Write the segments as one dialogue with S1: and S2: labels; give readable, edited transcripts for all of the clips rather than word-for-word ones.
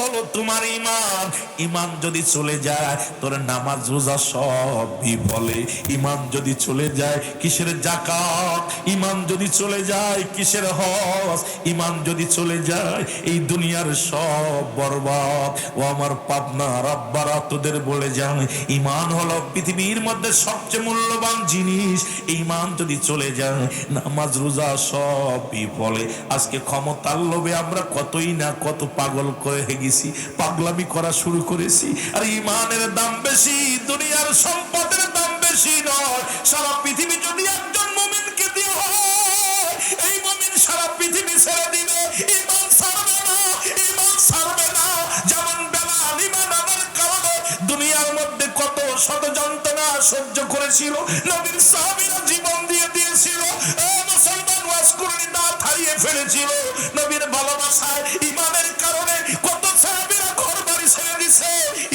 S1: হলো তোমার ইমান। ইমান যদি চলে যায় তোর নামাজ রোজা সব বিফলে। ইমান যদি চলে যায় কিসের যাকাত, ইমান যদি চলে যায় কিসের হজ, ইমান যদি চলে যায় এই দুনিয়ার সব বরবাদ। ও আমার পাবনা রাব্বারা তোদের বলে যায় ইমান হলো পৃথিবীর মধ্যে সবচেয়ে মূল্যবান জিনিস। ইমান যদি চলে যায় নামাজ রোজা সব বিফলে। আজকে ক্ষমতার লোভে আমরা কতই না কত পাগল করে গেছি, পাগলামি করা শুরু করেছি। আর ইমানের দাম বেশি, দুনিয়ার সম্পদের দাম বেশি নয়। সারা পৃথিবী যদি একজন মুমিনকে দিয়ে হয়, এই মুমিন সারা পৃথিবী ছেড়ে দিবে, ইমান ছাড়বে না, ইমান ছাড়বে না। যেমন বেলাল ইমান আনার কারণে দুনিয়ার মধ্যে কত শত যন্ত্রণা সহ্য করেছিল, নবীর সাহাবীরা জীবন দিয়ে দিয়েছিল, মুসলমান ওয়াজ করে দাঁত হারিয়ে ফেলেছিল। নবীর ভালোবাসায় ইমানের কারণে কত সাহাবীরা ঘর বাড়ি ছেড়ে দিছে,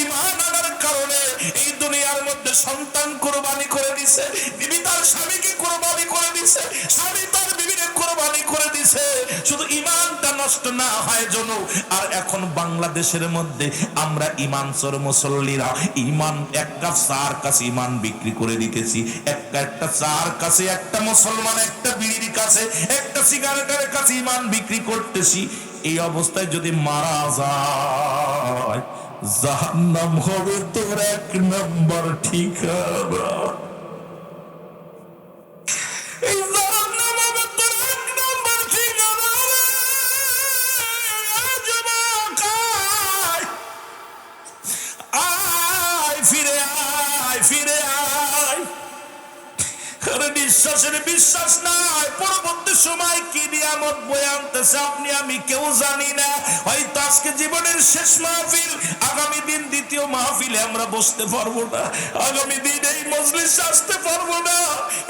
S1: ইমান আনার কারণে এই দুনিয়ার মধ্যে সন্তান কোরবানি করে দিছে, বিবি তার স্বামীকে কোরবানি করে দিছে, স্বামী তার বিবিকে কোরবানি করে দিছে, শুধু ইমানটা নষ্ট না হয় জন্য। আর এখন বাংলাদেশের মধ্যে আমরা ইমান চোর মুসল্লিরা ইমান একটা চার কাছে ইমান বিক্রি করে দিতেছি। একটা চার কাছে, একটা মুসলমান একটা বিড়ির কাছে, একটা সিগারেটের কাছে ইমান বিক্রি করতেছি। এই অবস্থায় যদি মারা যায় জাহান্নাম হবে তোর 1 নম্বর ঠিকানা। এই জাহান্নাম হবে তোর 1 নম্বর ঠিকানা। যুবক আয়, ফিরে আয়, ফিরে আয়। আরে নিঃশ্বাসের বিশ্বাস নাই, পরবর্তী সময় কি নিয়ামত বয়ে আনতেছে আপনি আমি কেউ জানি না। হয়তো আজকে জীবনের শেষ মাহফিল, আগামী দিন দ্বিতীয় মাহফিলে আমরা বসতে পারবো না, আগামী দিন এই মজলিসে আসতে পারবো না,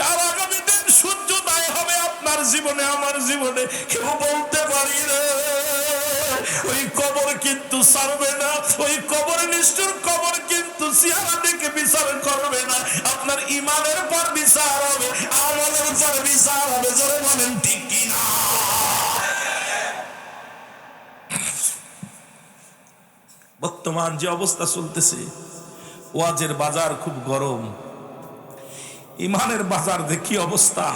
S1: আর আগামী দিন সূর্যোদয় হবে আপনার জীবনে আমার জীবনে, কেউ বলতে পারি না। ওই কবর কিন্তু ছাড়বে না, ওই কবর নিষ্ঠুর কবর কিন্তু চেহারা দেখে বিচার করবে না। আপনার ইমানের পর বিচার হবে, আমলের পর বিচার হবে। জোরে বলেন ঠিক কিনা? বর্তমান যে অবস্থা চলতেছে, ওয়াজের বাজার খুব গরম, ইমানের বাজার দেখি অবস্থা।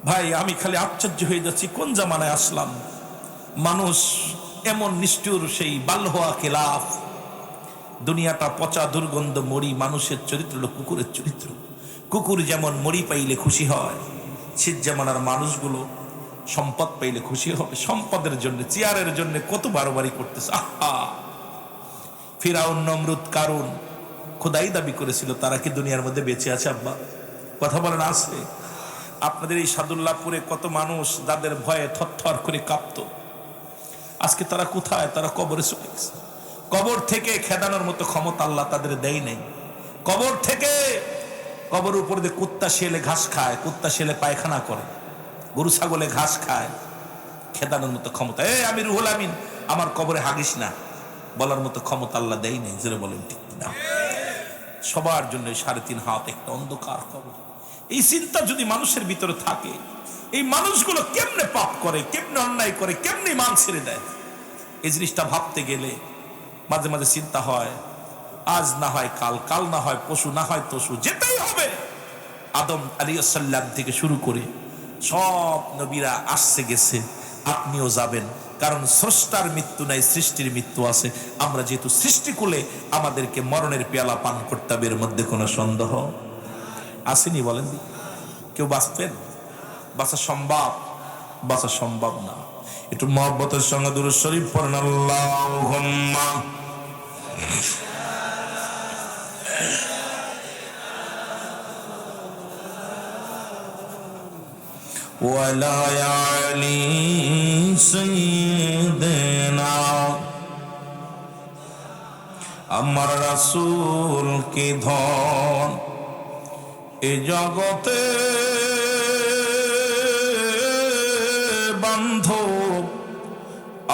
S1: ভাই আমি খালি আশ্চর্য হয়ে যাচ্ছি, কোন জামানায় আসলাম। মানুষ এমন নিষ্ঠুর, সেই বাল্যহা খেলাফ। দুনিয়াটা পচা দুর্গন্ধ মরি, মানুষের চরিত্র হলো কুকুরের চরিত্র। কুকুর যেমন মরি পাইলে খুশি হয়, শীত জামানার মানুষগুলো সম্পদ পাইলে খুশি হবে। সম্পদের জন্য, চেয়ারের জন্য কত বারবারি করতেছে। আহা, ফিরাউন, নমরুদ, কারুন খোদাই দাবি করেছিল, তারা কি দুনিয়ার মধ্যে বেঁচে আছে? আব্বা কথা বলেন আছে? আপনাদের এই সাদুল্লাহপুরে কত মানুষ যাদের ভয়ে থরথর করে কাঁপতো, আজকে তারা কোথায়? তারা কবরে চলে গেছে। কবর থেকে খেদানোর মতো ক্ষমতা আল্লাহ তাদের দেয় নাই। কবর থেকে, কবর উপর দিয়ে কুত্তা শিয়ালে ঘাস খায়, কুত্তা শিয়ালে পায়খানা করে, গরু ছাগলে ঘাস খায়, খেদানোর মতো ক্ষমতা আমি রুহুল আমিন আমার কবরে হাগিস না বলার মতো ক্ষমতা আল্লাহ দেয় নাই। যেটা বলেন ঠিক না? সবার জন্য 3.5 হাত একটা অন্ধকার কবর। এই চিন্তা যদি মানুষের ভিতরে থাকে, এই মানুষগুলো কেমনে পাপ করে, কেমনে অন্যায় করে, কেমনে মান ছেড়ে দেয়, এই জিনিসটা ভাবতে গেলে মাঝে মাঝে চিন্তা হয়, আজ না হয় কাল, কাল না হয় পশু, না হয় তসু, যেতেই হবে। আদম আলাইহিস সালাম থেকে শুরু করে সব নবীরা আসছে গেছে, আপনিও যাবেন। কারণ স্রষ্টার মৃত্যু নাই, সৃষ্টির মৃত্যু আছে। আমরা যেহেতু সৃষ্টিকুলে, আমাদেরকে মরণের পেয়ালা পান করতে হবে, এর মধ্যে কোনো সন্দেহ আসেনি? বলেন কেউ বাঁচবেন? বাঁচা সম্ভব? বাঁচা সম্ভব না। একটু মহব্বতের সঙ্গে দুরূদ শরীফ পড়েন। আল্লাহুম্মা ওয়ালা আলি সাইয়্যিদিনা। আমার রাসূল কি ধন এ জগতে বান্ধব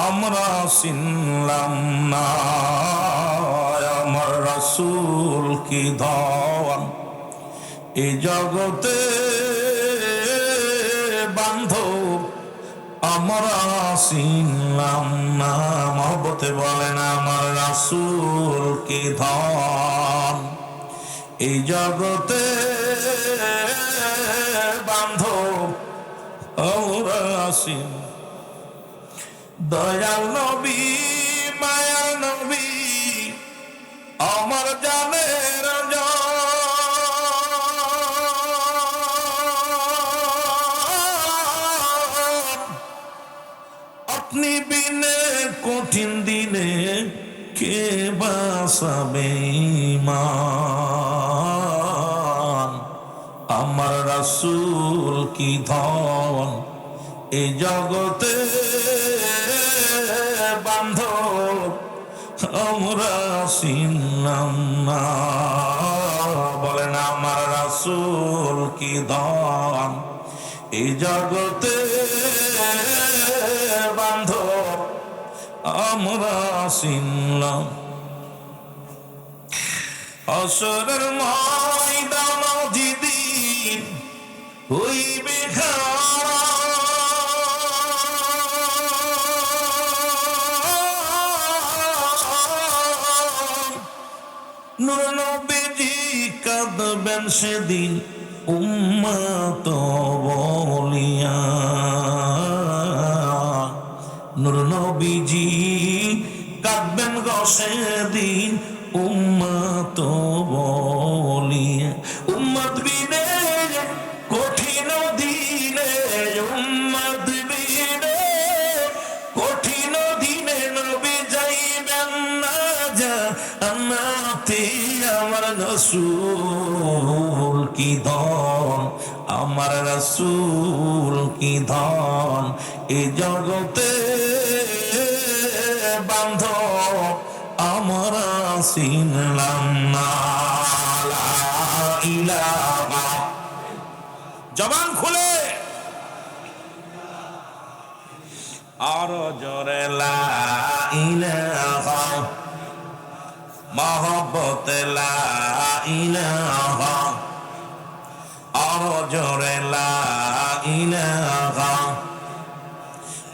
S1: আমরা চিনলাম না। আমার রাসূল কি ধন এ জগতে বান্ধব আমরা চিনলাম না। মহব্বতে বলেন আমার রাসূল কি ধন, এই জগতে বান্ধব আমরা চিন। দয়াল নবী মায়ার নবী আমার জানের জান। আপনি বিনে কঠিন দিনে কে বাঁচাবে ঈমান। আমার রাসূল কি ধন, এই জগতে বান্ধব আমরা চিনলাম না। বলেন আমার রাসূল কি ধন, এই জগতে বান্ধব আমরা চিনলাম। হাসরের ময়দান যেদিন হইবে খাড়া, নূর নবীজি কাঁদবেন সেদিন উম্মত বলিয়া। নূর নবীজি কাঁদবেন গো সেদিন উম্মত বলিয়া। উম্মত বিনে কঠিন দিনে, উম্মত বিনে কঠিন দিনে নবী যাইবেন না জান্নাতে। আমার রাসূল কি ধন, আমার রাসূল কি ধন, এই জগতে বান্ধব আমরা চিনলাম না। লা ইলাহা, জবান খুলে আর জোরে লা ইলাহা, মহব্বতে লা ইলাহা, আর জোরে লা ইলাহা।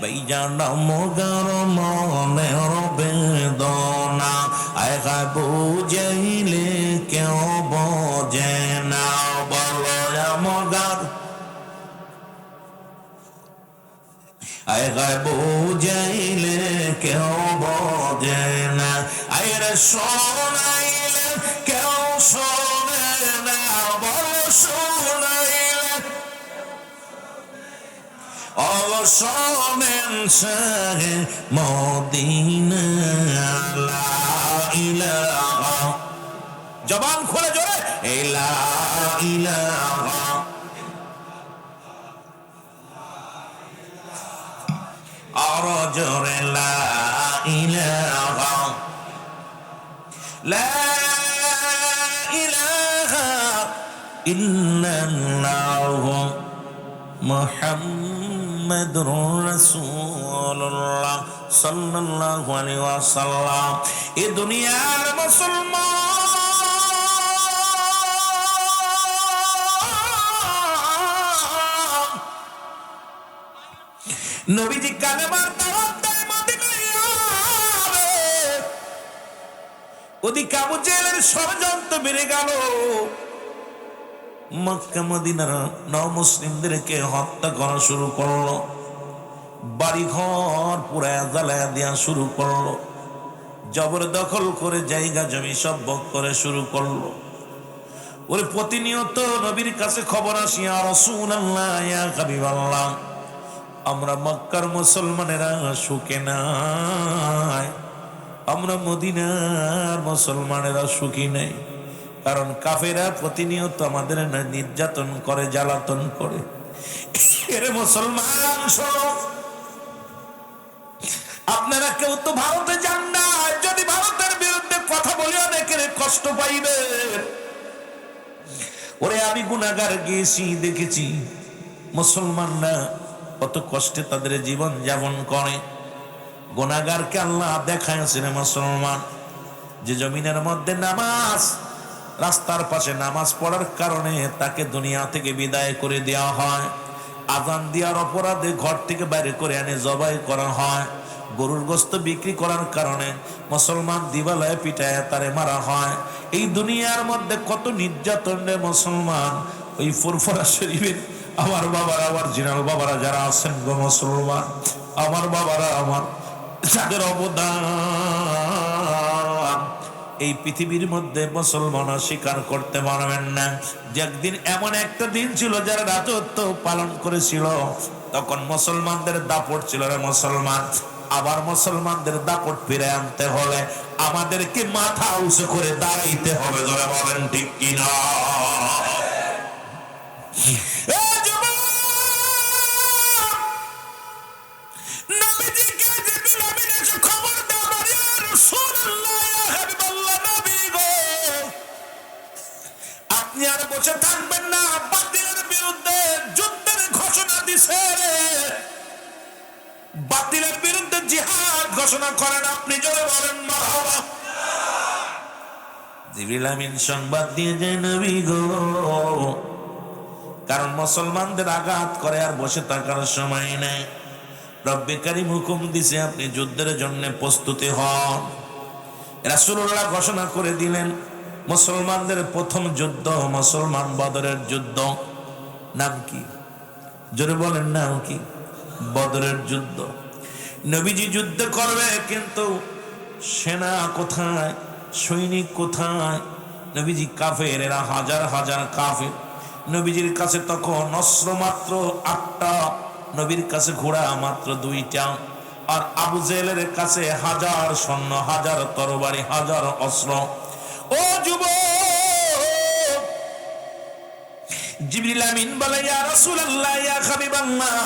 S1: ভাইজান মগার মনের বেদনা আয়গা বুঝাইলে কেউ বোঝে না। বলো মগার আয়গা বুঝাইলে কেউ বোঝে না। আয়রে শোনাইলে কেউ শোনে না। বলো শোনাইলে শোনেন শাহে মদিনা। লা ইলাহা, জবান খুলে জোরে লা ইলাহা, আর জোরে লা ইলাহা, লা ইলাহা ইল্লাল্লাহ মুহাম্মাদুর রাসূলুল্লাহ সাল্লাল্লাহু আলাইহি ওয়াসাল্লাম। এই দুনিয়ার মুসলমান নবীজি কালেমার দাওয়াত দেয় মদিনায়। ওদিকে আবু জেহেলের ষড়যন্ত্র বেড়ে গেল। মক্কা মদিনার নমুসলিমদেরকে হত্যা করা শুরু করলো, বাড়িঘর পুরা জ্বালায়া দেওয়া শুরু করলো, জবরদখল করে জায়গা জমি সব ভোগ করে শুরু করলো। ওরে প্রতিনিয়ত নবীর কাছে খবর আসি, ইয়া রাসূলুল্লাহ ইয়া হাবিবাল্লাহ, আমরা মক্কার মুসলমানেরা সুখে নাই, আমরা মদিনার মুসলমানেরা সুখী নেই। কারণ কাফেরা প্রতিনিয়ত আমাদের নির্যাতন করে, জ্বালাতন করে। এরে মুসলমান শোনো, আপনারা কেউ তো ভারতে যান না। যদি ভারতের বিরুদ্ধে কথা বলে অনেকের কষ্ট পাইবে। ওরে আমি গুনাহগার গিয়েছি, দেখেছি মুসলমানরা কত কষ্টে তাদের জীবন যাপন করে। গুনাহগারকে আল্লাহ দেখায়ছেন মুসলমান যে জমিনের মধ্যে নামাজ, রাস্তার পাশে নামাজ পড়ার কারণে তাকে দুনিয়া থেকে বিদায় করে দেওয়া হয়। আজান দেওয়ার অপরাধে ঘর থেকে বাইরে করে এনে জবাই করা হয়। গরুর গোস্ত বিক্রি করার কারণে মুসলমান দিবালয়ে পিটায় তারে মারা হয়। এই দুনিয়ার মধ্যে কত নির্যাতন রে মুসলমান। ওই ফুরফুরা শরীফের আমার বাবারা, আমার জিনাল বাবারা যারা আছেন গো মুসলমান, আমার বাবারা, আমার যাদের অবদান এই পৃথিবীর মধ্যে মুসলমান স্বীকার করতে পারবেন না। যে একদিন এমন একটা দিন ছিল যারা রাজত্ব পালন করেছিল, তখন মুসলমানদের দাপট ছিল রে মুসলমান। আবার মুসলমানদের দাপট ফিরে আনতে হলে আমাদেরকে মাথা উঁচু করে দাঁড়াইতে হবে। ধরে বলেন ঠিক কিনা? আপনি আর বসে থাকবেন না, বাতিলের বিরুদ্ধে যুদ্ধের ঘোষণা দিছে। বাতিলের বিরুদ্ধে জিহাদ ঘোষণা করেন আপনি, জোরে বলেন মারহাবা। জিবরিল আমিন সংবাদ দিয়ে যায় নবী গো, কারণ মুসলমানদের আঘাত করে আর বসে থাকার সময় নেই। রব্বে কারীম হুকুম দিছে আপনি যুদ্ধের জন্য প্রস্তুতি হন। রাসূলুল্লাহ ঘোষণা করে দিলেন মুসলমানদের প্রথম যুদ্ধ মুসলমান বদরের যুদ্ধ। নাম কি? জোরে বলেন নাম কি? বদরের যুদ্ধ। নবীজি যুদ্ধ করবে, কিন্তু সেনা কোথায়, সৈনিক কোথায়? নবীজি কাফের, এরা হাজার হাজার কাফের। নবীজির কাছে তখন অস্ত্র মাত্র 8টা, নবীর কাছে ঘোড়া মাত্র 2টা, আর আবু জেহেলের কাছে 1000 সৈন্য, 1000 তরবারি, 1000 অস্ত্র। ও যুবক, জিবরিল আমিন বলে ইয়া রাসূলুল্লাহ, ইয়া হাবিবাল্লাহ,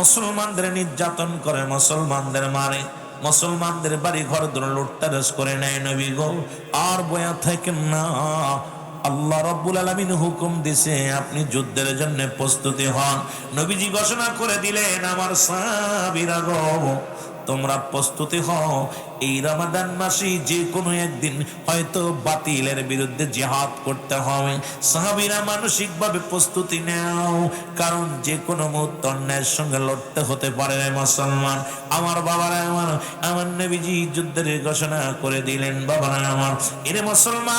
S1: মুসলমানদের নির্যাতন করে, মুসলমানদের মারে, মুসলমানদের বাড়ি ঘর লুটতরাজ করে নেয় নবী গো, আর বয়া থাকেন না। আল্লাহ রাব্বুল আলামিন হুকুম দিছে আপনি যুদ্ধের জন্য প্রস্তুতি হন। নবীজি ঘোষণা করে দিলেন আমার সাহাবীরা গো, তোমরা প্রস্তুতি হও। এই রমাদান মাসে যে কোনো একদিন হয়তো বাতিলের বিরুদ্ধে জিহাদ করতে হবে। সাহাবীরা মানসিকভাবে প্রস্তুতি নাও, কারণ যে কোনো মুহূর্তে অন্যায়ের সঙ্গে লড়তে হতে পারে মুসলমান। আমার বাবারা, আমার নবীজি যুদ্ধের ঘোষণা করে দিলেন। বাবারা আমার, এরে মুসলমান,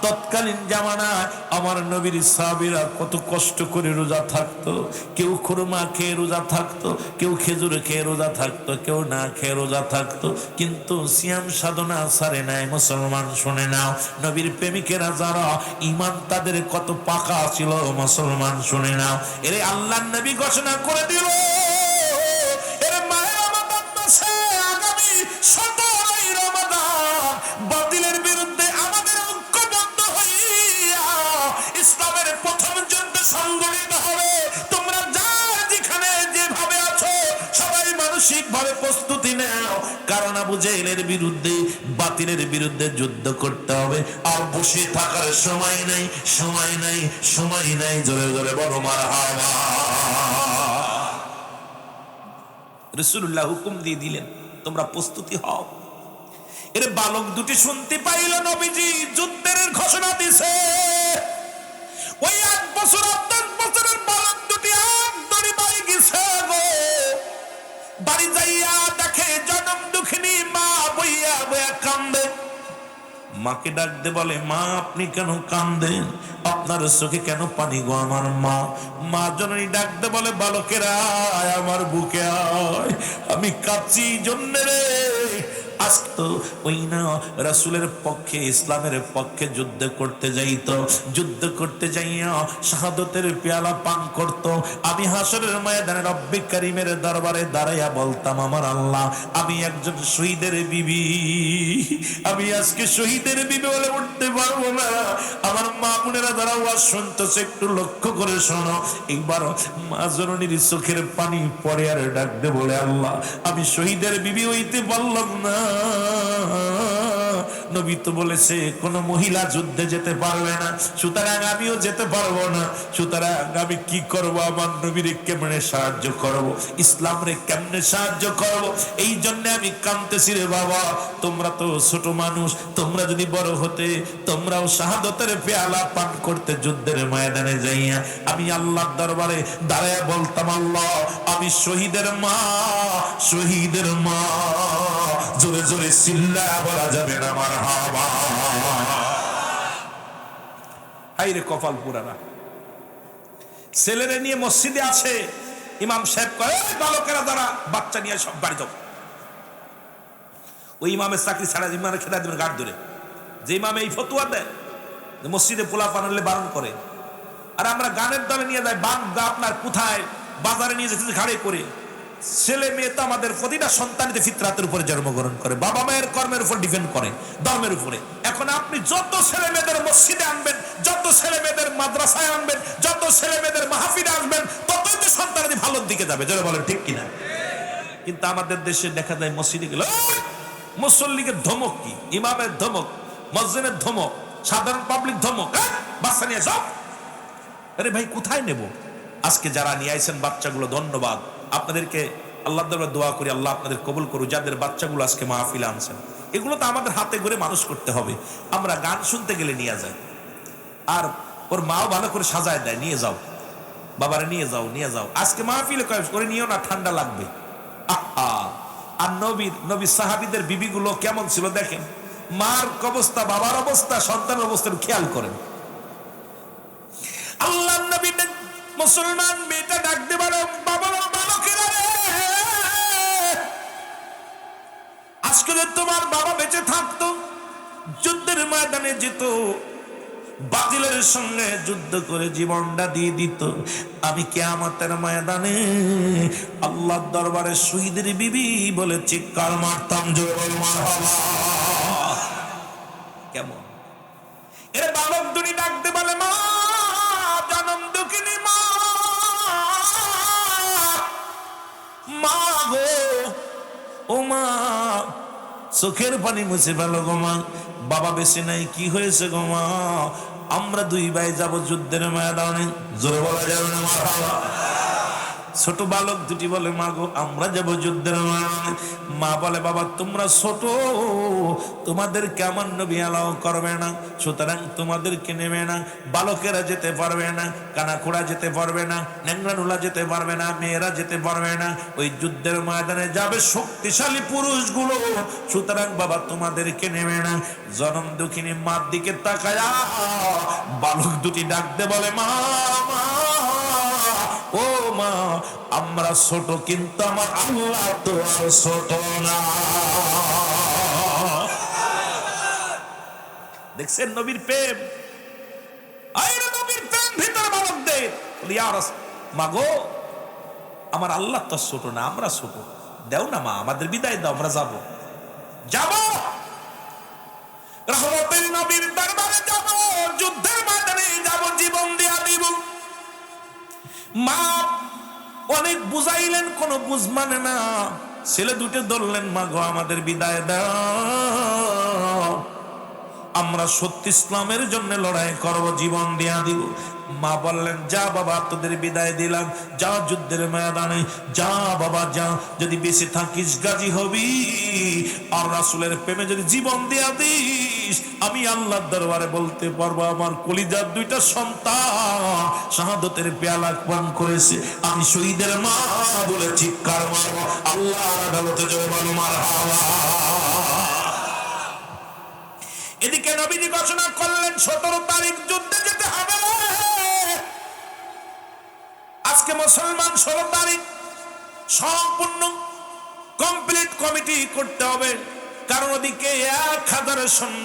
S1: তৎকালীন জামানায় আমার নবীর সাহাবীরা কত কষ্ট করে রোজা থাকতো। কেউ খুরমা খেয়ে রোজা থাকতো, কেউ খেজুর খেয়ে রোজা থাকতো, কেউ না খেয়ে রোজা থাকতো, কিন্তু সিয়াম সাধনা ছাড়ে নাই। মুসলমান শুনে নাও, নবীর প্রেমিকেরা যারা ঈমান তাদের কত পাকা ছিল, মুসলমান শুনে নাও। এরে আল্লাহর নবী ঘোষণা করে দিল, এরে মাহে রমাদান মাসে আগামী 17ই রমাদান বাতিলের বিরুদ্ধে আমাদের ঐক্যবদ্ধ হইয়া ইসলামের প্রথম যুদ্ধ সংগঠিত হবে। তোমরা যার যেখানে যেভাবে আছো সবাই মানসিকভাবে প্রস্তুতি নাও, কারণ আবু জেহেলের বিরুদ্ধে, বাতিলের বিরুদ্ধে যুদ্ধ করতে হবে। আর বসে থাকার সময় নাই, সময় নাই, সময় নাই। জোরে জোরে বলো মারহাবা। রাসূলুল্লাহ হুকুম দিয়ে দিলেন তোমরা প্রস্তুতি হও। এর বালক দুটি শুনতে পাইল নবীজি যুদ্ধের ঘোষণা দিছে। ওই 8 বছর 10 বছরের বালক দুটি একদরই বাড়ি গেছে গো। বাড়ি যাইয়া দেখে জনম দুঃখিনী মা বইয়া বইয়া কান্দে। মাকে ডাক দে, বলে মা আপনি কেন কান্দেন, আপনার চোখে কেন পানি গো আমার মা? মা জননী ডাক দে, বলে বালকেরা আয় আমার বুকে আয়, আমি কাঁদছি জন্য রে। আজ তো ওই না রাসূলের পক্ষে, ইসলামের পক্ষে যুদ্ধ করতে যাইতো, যুদ্ধ করতে যাইয়া শাহাদতের পেয়ালা পান করত। আমি হাসরের ময়দানে রব্বে কারীমের দরবারে দাঁড়াইয়া বলতাম, আমার আল্লাহ আমি একজন শহীদের বিবি, আমি আজকে শহীদের বিবি বলে উঠতে পারবো না। আমার মা বোনেরা যারা ওয়াজ শুনতেছে একটু লক্ষ্য করে শোনো। এইবার মা জননীর চোখের পানি পড়ে আর ডাকতে বলে, আল্লাহ আমি শহীদের বিবি হইতে পারলাম না, নবী তো বলেছে কোন মহিলা যুদ্ধে যেতে পারবে না, সুতরাং আমিও যেতে পারবো না। সুতরাং আমি কি করব? আমার নবীরে কেমনে সাহায্য করব, ইসলাম রে কেমনে সাহায্য করব? এই জন্য আমি কাঁদতেছি রে বাবা। তোমরা তো ছোট মানুষ, তোমরা যদি বড় হতে তোমরাও শাহাদতের পেয়ালা পান করতে যুদ্ধের ময়দানে যাইয়া আমি আল্লাহর দরবারে দাঁড়ায় বলতাম, আল্লাহ আমি শহীদের মা, শহীদের মা। জোরে জোরে চিল্লায়া বলা যাবে না মারহাবা। হাইরে কপাল পুরানা। ছেলেরে নিয়ে মসজিদে আসে, ইমাম সাহেব কয় বালকেরা দ্বারা বাচ্চা নিয়ে সব বাড়ি যাও। ওই ইমামের চাকরি ছাড়া ইমামের খেলা দেবেন গাড় ধরে। যে ইমামে এই ফতুয়া দেয় যে মসজিদে পোলা পানালে বারণ করে, আর আমরা গানের দলে নিয়ে যাই বাংলা আপনার কোথায় বাজারে নিয়ে যেতে ঘাড়ে করে। ছেলে মেয়ে তো আমাদের প্রতিটা সন্তানিতে ফিতরাতের উপরে জন্মগ্রহণ করে, বাবা মায়ের কর্মের উপর ডিপেন্ড করে, ধর্মের উপরে। এখন আপনি যত ছেলে মেয়েদের মসজিদে আনবেন, যত ছেলে মেয়েদের মাদ্রাসায় আনবেন, যত ছেলে মেয়েদের মাহফিলে আনবেন, ততই তো সন্তানাদি ভালোর দিকে যাবে। যারা বলেন ঠিক কিনা? কিন্তু আমাদের দেশে দেখা যায় মসজিদে গেল মুসল্লিকে ধমক কি, ইমামের ধমক, মসজিদের ধমক, সাধারণ পাবলিক ধমক, বাচ্চা নিয়ে সব। আরে ভাই কোথায় নেব? আজকে যারা নিয়ে আইছেন বাচ্চাগুলো ধন্যবাদ আপনাদেরকে। আল্লাহ দরবারে দোয়া করি আল্লাহ আপনাদের কবুল করুন। যাদের বাচ্চাগুলো আজকে মাহফিলে আনছেন, এগুলো তো আমাদের হাতে করে মানুষ করতে হবে। আমরা গান শুনতে গেলে নিয়ে যাই, আর ওর মাও ভালো করে সাজায় দেয়, নিয়ে যাও বাবারে, নিয়ে যাও নিয়ে যাও। আজকে মাহফিলে করে নিও না, ঠান্ডা লাগবে। আহা, আর নবীর সাহাবীদের বিবিগুলো কেমন ছিল দেখেন। মার অবস্থা, বাবার অবস্থা, সন্তানের অবস্থা খেয়াল করেন। আল্লাহ নবী মুসলমান মেয়েটা ডাকতে পারো, বাবা বালকেরা রে, আজকে যদি তোমার বাবা বেঁচে থাকতো, যুদ্ধের ময়দানে যেত, বাতিলের সঙ্গে যুদ্ধ করে জীবনটা দিয়ে দিত, আমি কিয়ামতের ময়দানে আল্লাহর দরবারে শহীদের বিবি বলে চিৎকার মারতাম, জোরে বল মারহাবা। কেমন এর বালক দুনি ডাকতে বলে, মা জনম দুঃখিনী মা, মা গো, ও মা, চোখের পানি মুছে ফেলো গো মা, বাবা বেশি নাই, কি হয়েছে গো মা? আমরা দুই ভাই যাব যুদ্ধের ময়দানে। জোরে বলা যাবে না মারহাবা। ছোট বালক দুটি বলে, মা গো আমরা যাব যুদ্ধের ময়দানে। মা বলে, বাবা তোমরা ছোট, তোমাদেরকে আমার নবী অ্যালাউ করবে না, সুতরাং তোমাদেরকে নেবে না। বালকেরা যেতে পারবে না, কানাখোড়া যেতে পারবে না, ন্যাংরানুলা যেতে পারবে না, মেয়েরা যেতে পারবে না। ওই যুদ্ধের ময়দানে যাবে শক্তিশালী পুরুষগুলো, সুতরাং বাবা তোমাদেরকে নেবে না। জনম দুঃখিনী মার দিকে তাকায়া বালক দুটি ডাকতে বলে, মা মা, ও মা, আমরা ছোট কিন্তু আমার আল্লাহ তো আর ছোট না। দেখছেন নবীর প্রেম, নবীর প্রেম ভিতরে বালকদের। মা গো আমার আল্লাহ তো ছোট না, আমরা ছোট, দেও না মা, আমাদের বিদায় দাও, আমরা যাব যাব রহমতের নবীর দরবারে যাব, যুদ্ধের ময়দানে যাব, জীবন দেয়া দিব। মা অনেক বুঝাইলেন, কোন বুঝ মানে না। ছেলে দুটো ধরলেন, মা গো আমাদের বিদায় দাও, আমরা সত্যি ইসলামের জন্য লড়াই করব, জীবন দেয়া দিব। মা বললেন, যা বাবা তোদের বিদায় দিলাম, যা যুদ্ধের ময়দানে যা বাবা যা, যদি বেঁচে থাকিস গাজী হবি, আর রাসূলের প্রেমে যদি জীবন দেয়া দিস, আমি আল্লাহর দরবারে বলতে পারবো আমার কলিজার দুইটা সন্তান শাহাদতের পেয়ালা পান করেছে, আমি শহীদের মা বলে চিৎকার মারবো আল্লাহর আদালতে, জয় বলো মারহাবা। এদিকে নবীজি ঘোষণা করলেন 17 তারিখ যুদ্ধে যেতে হবে। আজকে মুসলমান 16 তারিখ সম্পূর্ণ কমপ্লিট কমিটি করতে হবে, কারণ ওদিকে 1000 সৈন্য,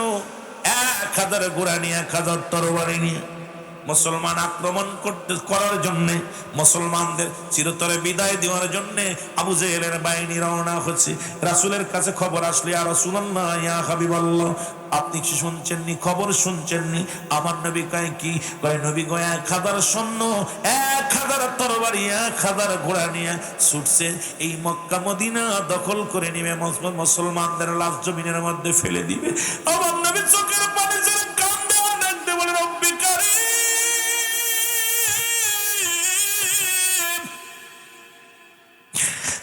S1: 1000 ঘোড়া নিয়ে, 1000 তরবারি নিয়ে মুসলমান আক্রমণ করার জন্য, মুসলমানদের চিরতরে বিদায় দেওয়ার জন্য আবু জেহেলের বাহিনী রওনা হচ্ছে। রাসূলের কাছে খবর আসলে, ইয়া রাসূলুল্লাহ, ইয়া হাবিবাল্লাহ, আপনি কি শুনছেননি? খবর শুনছেননি? আমার নবী কয় কি? কয় নবী গো 1000 সৈন্য, 1000 তরবারি, 1000 ঘোড়া নিয়ে ছুটছে, এই মক্কা মদিনা দখল করে নিবে, মুসলমানদের লাশ জমিনের মধ্যে ফেলে দিবে। আমার নবী চোখের পানি ছেড়ে কান্দে আর ডাকতে বলে, রব্বি কারীম,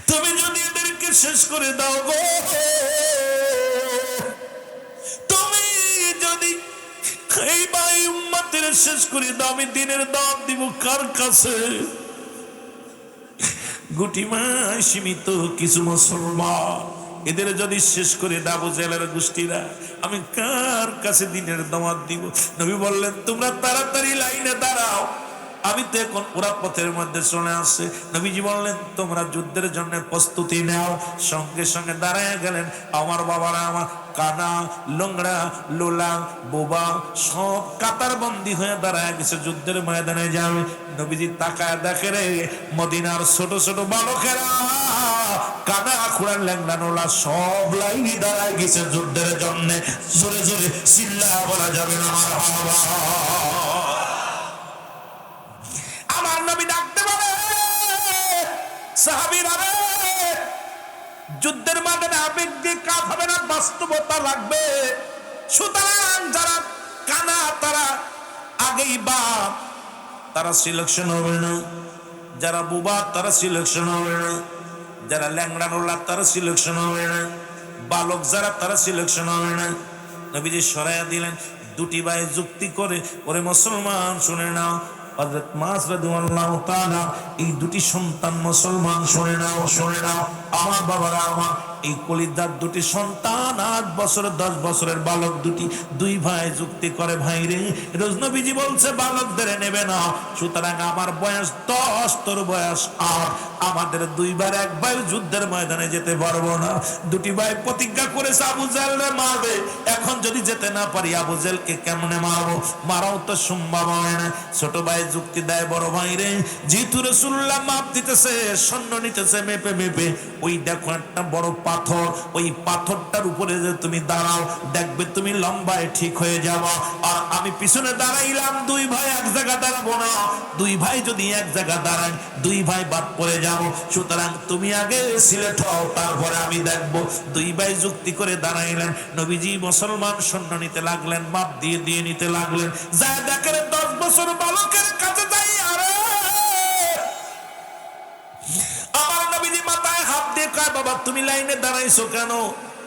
S1: তুমি যদি এদেরকে শেষ করে দাও গো, তুমি যদি এই ভাই উম্মতের শেষ করে দাও, আমি দিনের দাম দিব কার কাছে? গুটিমায় সীমিত কিছু মুসলমান, এদের যদি শেষ করে দাও জেলের গোষ্ঠীরা, আমি কার কাছে দিনের দাওয়াত দিব? নবী বললেন, তোমরা তাড়াতাড়ি লাইনে দাঁড়াও, আমি তো এখন ওরা পথের মধ্যে চলে আসছে। নবীজি বললেন, তোমরা যুদ্ধের জন্য প্রস্তুতি নাও। সঙ্গে সঙ্গে দাঁড়ায় গেলেন আমার বাবারা, আমার কানা, লোংড়া, লোলা, বোবা সব কাতার বন্দী হয়ে দাঁড়ায় গেছে, যুদ্ধের ময়দানে যাবে। নবীজি তাকায় দেখে রে, মদিনার ছোট ছোট বালকেরা, কানা, খুড়া, ল্যাংড়া, নোলা সব লাইনে দাঁড়ায় গেছে যুদ্ধের জন্য। জোরে জোরে চিল্লা বলা যাবে না মারহাবা। আমার নবী ডাকতে পারে, সাহাবীরা রে, যুদ্ধের মাঠে আবেগ দিয়ে কাজ হবে না, বাস্তবতা লাগবে। সুতরাং যারা কানা তারা আগেই বাপ, তারা সিলেকশন হবে না। যারা বুবা তারা সিলেকশন হবে না। যারা ল্যাংড়া নোলা তারা সিলেকশন হবে না। বালক যারা তারা সিলেকশন হবে না। নবীজি সরাইয়া দিলেন। দুটি ভাই যুক্তি করে, ওরে মুসলমান শুনে নাও, হযরত মাস রাদিয়াল্লাহু তাআলা, এই দুটি সন্তান মুসলমান শুনে নাও, শুনে নাও আমার বাবারা, আমার এই কলিজার দুটি সন্তান, 8 বছর 10 বছরের বালক দুটি, দুই ভাই যুক্তি করে, ভাই রে, রোজ নবীজি বলছে বালকদের নেবে না, সুতরাং আমার বয়স 10, তোর বয়স 8, আমাদের দুইবার এক ভাই যুদ্ধের ময়দানে যেতে পারবো না। দুটি ভাই প্রতিজ্ঞা করেছে আবু জাহলকে মারবে। এখন যদি যেতে না পারি, আবু জাহলকে কেমনে মারবো? মারাও তো সম্ভব হয় না। ছোট ভাই যুক্তি দেয়, বড় ভাই রে, যেহেতু রাসূলুল্লাহ মাপ দিতেছে, সৈন্য নিতেছে মেপে মেপে, ওই দেখো একটা বড় পাথর, ওই পাথরটার উপরে যে তুমি দাঁড়াও, দেখবে তুমি লম্বায় ঠিক হয়ে যাবা। আর আমি পিছনে দাঁড়াইলাম, দুই ভাই এক জায়গা দাঁড়াবো না। দুই ভাই যদি এক জায়গা দাঁড়ান, দুই ভাই বাদ পড়ে যাবো। সুতরাং তুমি আগে সিলেট হও, তারপরে আমি দেখবো। দুই ভাই যুক্তি করে দাঁড়াইলেন। নবীজি মুসলমান সৈন্য নিতে লাগলেন, মাপ দিয়ে দিয়ে নিতে লাগলেন। যা দেখেন 10 বছর বালকের কাছে যাই, আরে আমার নবীজি মাথায় হাত দিয়ে কয়, বাবা তুমি লাইনে দাঁড়াইছো কেন?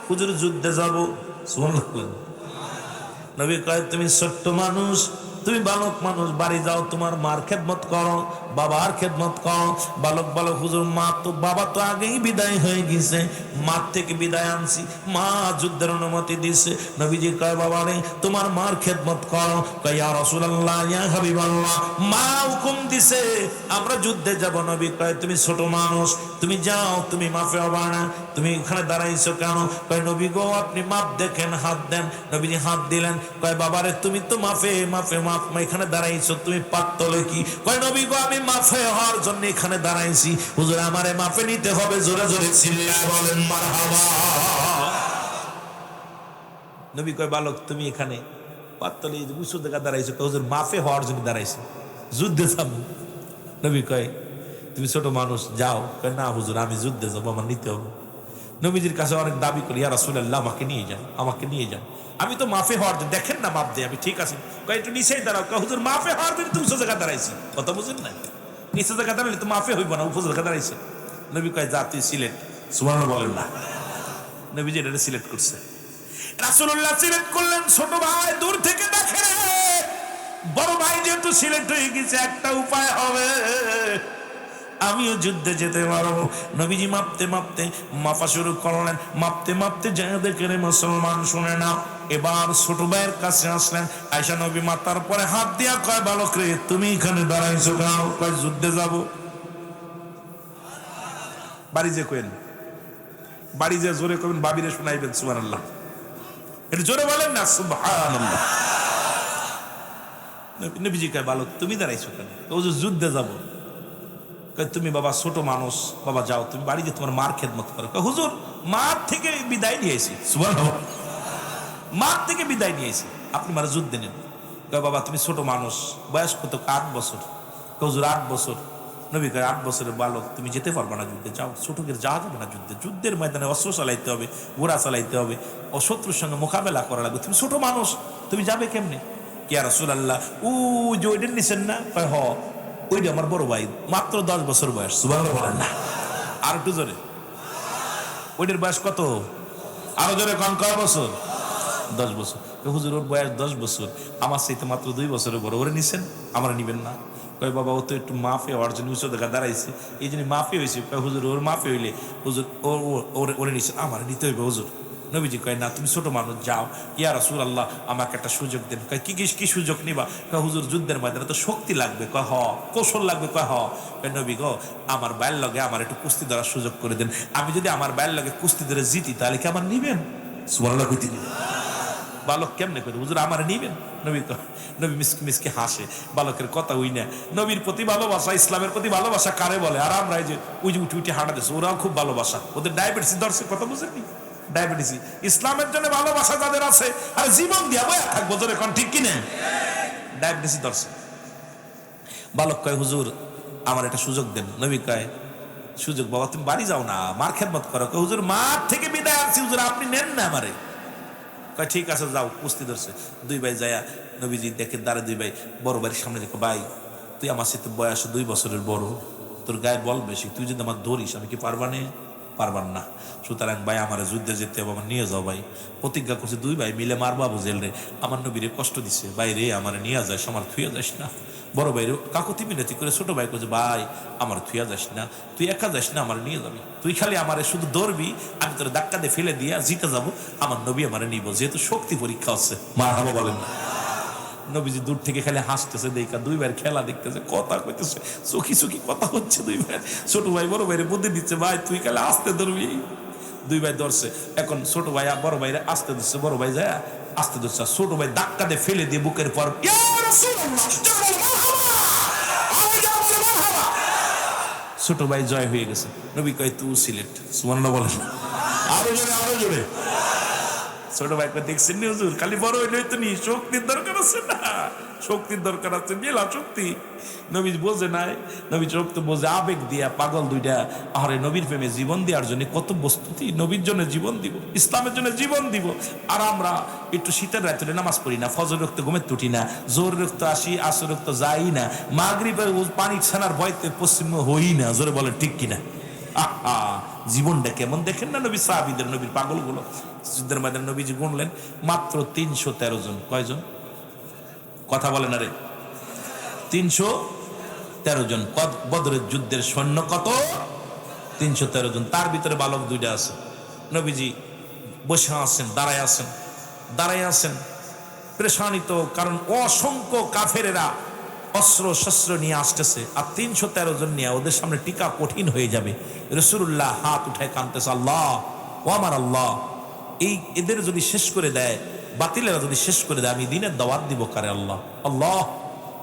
S1: হুজুর যুদ্ধে যাব। সুবহানাল্লাহ। নবী কয়, তুমি ছোট্ট মানুষ, তুমি বালক মানুষ, বাড়ি যাও, তোমার মার খেদমত করো, বাবার খেদমত করো। বালক বালক, হুজুর মা তো, বাবা তো আগেই বিদায় হয়ে গেছে, মার থেকে বিদায় আনছি, মা যুদ্ধের অনুমতি দিছে। নবীজি কয়, বাবা রে, তোমার মার খেদমত করো। কয়, ইয়া রাসূলুল্লাহ, ইয়া হাবিবাল্লাহ, মা হুকুম দিছে আমরা যুদ্ধে যাব। নবী কয়, তুমি ছোট মানুষ, তুমি যাও, তুমি মাফে হবা না, তুমি ওখানে দাঁড়াইছো কেন? কয়, নবী গো, আপনি মাপ দেখেন, হাত দেন। নবীজি হাত দিলেন। কয়, বাবারে, তুমি তো মাফে মাফে মাফ এখানে দাঁড়াইছো, তুমি পাতলে কি? কয়, নবী গো, আমি মাফে হওয়ার জন্য এখানে দাঁড়াইছি, হুজুর আমারে মাফে নিতে হবে। জোরে জোরে চিল্লায়া বলেন মারহাবা। নবী কয়, বালক তুমি এখানে পাতলে উঁচু জায়গা দাঁড়াইছো, হুজুর মাফে হওয়ার জন্য দাঁড়াইছি, যুদ্ধে যাবো। নবী কয়, তুমি ছোট মানুষ, যাও। কয়, না হুজুর, আমি যুদ্ধে যাবো, আমার নিতে হবে। নবীজির কাছে অনেক দাবি করি, ইয়া রাসূলুল্লাহ, আমাকে নিয়ে যান, আমাকে নিয়ে যান, আমি তো মাফে হওয়ার জন্য, দেখেন না মাপ দেয়, আমি ঠিক আছে। কয়, একটু নিচেই দাঁড়াও। কয়, হুজুর মাফে হওয়ার জন্য তো উঁচু জায়গা দাঁড়াইছি, কথা বুঝেন না? নিচে জায়গা দাঁড়ালে তো মাফে হইব না, উঁচু জায়গা দাঁড়াইছে। নবী কয়, যা তুই সিলেট। সুবহানাল্লাহ বলেন না? নবীজি এটা সিলেক্ট করছে। রাসূলুল্লাহ সিলেক্ট করলেন। ছোট ভাই দূর থেকে দেখে, বড় ভাই যেহেতু সিলেক্ট হয়ে গেছে, একটা উপায় হবে, আমিও যুদ্ধে যেতে পারবো। নবীজি মাপতে মাপতে মাপা শুরু করলেন। মাপতে মাপতে যা দেখে রে মুসলমান শুনে না, এবার ছোট ভাইয়ের কাছে আসলেন। আয়েশা নবী মাথার পরে হাত দিয়া কয়, বালক রে, তুমি এখানে দাঁড়াইছো কেন? কয়, যুদ্ধে যাব। বাড়ি যে কইন, বাড়ি যে জোরে কইবেন, বাবিরে শুনাইবেন সুবহানাল্লাহ। এটা জোরে বলেন না সুবহানাল্লাহ। নবীজি কয় বালক তুমি দাঁড়াইছো কেন? হুজুর যুদ্ধে যাব। কয় তুমি বাবা ছোট মানুষ, বাবা যাও তুমি বাড়িতে তোমার মার খেদমত করো। কয় হুজুর মার থেকে বিদায় নিয়েছি, সুবহানাল্লাহ, মার থেকে বিদায় নিয়েছি, আপনি মারা যুদ্ধে নেন। কয় বাবা তুমি ছোট মানুষ, বয়স কত? 8 বছর। কয় হুজুর 8 বছর? নবী কয় 8 বছরের বালক তুমি যেতে পারবে না যুদ্ধে, যাও ছোটকে যাওয়া যাবে না যুদ্ধে, যুদ্ধের ময়দানে অস্ত্র চালাইতে হবে, ঘোড়া চালাইতে হবে, ও শত্রুর সঙ্গে মোকাবেলা করা লাগবে, তুমি ছোট মানুষ, তুমি যাবে কেমনে? কি আর রাসূলুল্লাহ ও যে ওইটা নিছেন না? কয় হ ওইটা আমার বড় ভাই, মাত্র 10 বছর বয়স। সুবহানাল্লাহ, আর একটু জোরে, ওইটার বয়স কত? আরো জোরে কোন? কয় বছর? 10 বছর। হুজুর ওর বয়স 10 বছর, আমার চাইতে মাত্র 2 বছরের বড়, ওরে নিছেন, আমরা নিবেন না? কয় বাবা ও তো একটু মাফে হওয়ার জন্য উঁচু দেখা দাঁড়াইছে, এই জন্য মাফি হয়েছে। কয় হুজুর ওর মাফি হইলে হুজুর ওরে নিছেন, আমার নিতে হইবে হুজুর। নবীজি কয় না তুমি ছোট মানুষ, যাও। ইয়া রাসূলুল্লাহ আমাকে একটা সুযোগ দেন। কয় কি সুযোগ নিবা? কয় হুজুর যুদ্ধের ময়দানে তো শক্তি লাগবে। কয় হ। কৌশল লাগবে? কয় হ। কয় নবী গো আমার বাইর লগে আমার একটু কুস্তি ধরার সুযোগ করে দেন, আমি যদি আমার বাইর লগে কুস্তি ধরে জিতি তাহলে কি আমার নিবেন? সুবহানাল্লাহ কইতে নিবেন? বালক কেমনে করে হুজুর আমার নিবেন? নবী মিসকে হাসে, বালকের কথা হই না। নবীর প্রতি ভালোবাসা, ইসলামের প্রতি ভালোবাসা কারে বলে? আর আমরা এই যে ওই যে উঠে হাঁটা দিচ্ছে, ওরাও খুব ভালোবাসা, ওদের ডায়াবেটিস ধরছে, কথা বুঝেননি? ডায়াবেটিস ইসলামের জন্য ভালোবাসা যাদের আছে, আর জীবন দিয়া বয়া থাকবো, তোর এখন ঠিক কিনে ডায়াবেটিস ধরছে। বালক কয় হুজুর আমার একটা সুযোগ দেন। নবী কয় সুযোগ বাবা তুমি বাড়ি যাও না, মার খেদমত করো। কয় হুজুর মার থেকে বিদায় আনছি হুজুর, আপনি নেন না আমারে। কয় ঠিক আছে যাও, কুস্তি ধরছে। 2 ভাই যায়া নবীজি দেখে দাঁড়ে, 2 ভাই বড় বাড়ির সামনে দেখো, ভাই তুই আমার সাথে বয়স 2 বছরের বড়, তোর গায়ে বল বেশি, তুই যদি আমার ধরিস আমি কি পারবানে? পারবার না, সুতরাং ভাই আমার যুদ্ধে যেতে হবে, আমার নিয়ে যাও ভাই। প্রতিজ্ঞা করছে 2 ভাই মিলে মারবা বুঝেল রে, আমার নবীরে কষ্ট দিছে, ভাই রে আমার নিয়ে যাস, আমার থুয়ে যাস না। বড় ভাই রে কাকুতি মিনতি করে ছোট ভাই করছে, ভাই আমার থুয়া যাস না, তুই একা যাস না, আমার নিয়ে যাবি, তুই খালি আমার শুধু ধরবি, আমি তোর ধাক্কা দিয়ে ফেলে দিয়া জিতে যাবো, আমার নবী আমার নিব, যেহেতু শক্তি পরীক্ষা হচ্ছে। মারহাবা বলেন না? নবীজি দূর থেকে খালি হাসতেছে, দেখা 2 ভাইয়ের খেলা দেখতেছে, কথা কইতেছে, চোখি কথা হচ্ছে 2 ভাই। ছোট ভাই বড় ভাইরে বুদ্ধি দিচ্ছে, ভাই তুই খালি আস্তে ধরবি। 2 ভাই ধরছে, এখন ছোট ভাই বড় ভাইরে আস্তে ধরছে, বড় ভাই যায় আস্তে ধরছে, ছোট ভাই ধাক্কা দিয়ে ফেলে দিয়ে বুকের পর ছোট ভাই জয় হয়ে গেছে। নবী কয় তুই সিলেট, সুবহানাল্লাহ বলেন, আরো জোরে আরো জোরে। ছোট ভাইকে দেখছেন নি হুজুর, খালি বড় হইলেই তো নি, শক্তির দরকার আছে না, শক্তির দরকার আছে, মেলা শক্তি। নবী বোঝে নাই, নবী শক্তি বোঝে আবেগ দিয়া, পাগল 2টা আরে নবীর প্রেমে জীবন দেওয়ার জন্য কত প্রস্তুতি, নবীর জন্য জীবন দিব, ইসলামের জন্য জীবন দিব। আর আমরা একটু শীতের রাত্রে নামাজ পড়ি না, ফজর রক্ত ঘুমের টুটি না, জোর রক্ত আসি, আসর রক্ত যাই না, মাগরিবের পানি ছানার ভয়তে পশ্চিম হই না, জোরে বলে ঠিক কিনা? আহা জীবনটা কেমন দেখেন না নবী সাহাবীদের, নবীর পাগলগুলো যুদ্ধের ময়দানে নবীজি গুনলেন মাত্র 313 জন। কয়জন? কথা বলে না রে, 313 জন। বদরের যুদ্ধের সৈন্য কত? 313 জন। তার ভিতরে বালক 2টা আছে। নবীজি বসে আছেন, দাঁড়ায় আছেন পেরেশানিত, কারণ অসংখ্য কাফেরেরা অস্ত্র শস্ত্র নিয়ে আসতেছে, আর 313 জন নিয়ে ওদের সামনে টিকা কঠিন হয়ে যাবে। রাসূলুল্লাহ হাত উঠায় কাঁদতেছে, আল্লাহ ও আমার আল্লাহ, এদের যদি শেষ করে দেয়, বাতিলেরা যদি শেষ করে দেয়, আমি দিনের দাওয়াত দিব কারে? আল্লাহ আল্লাহ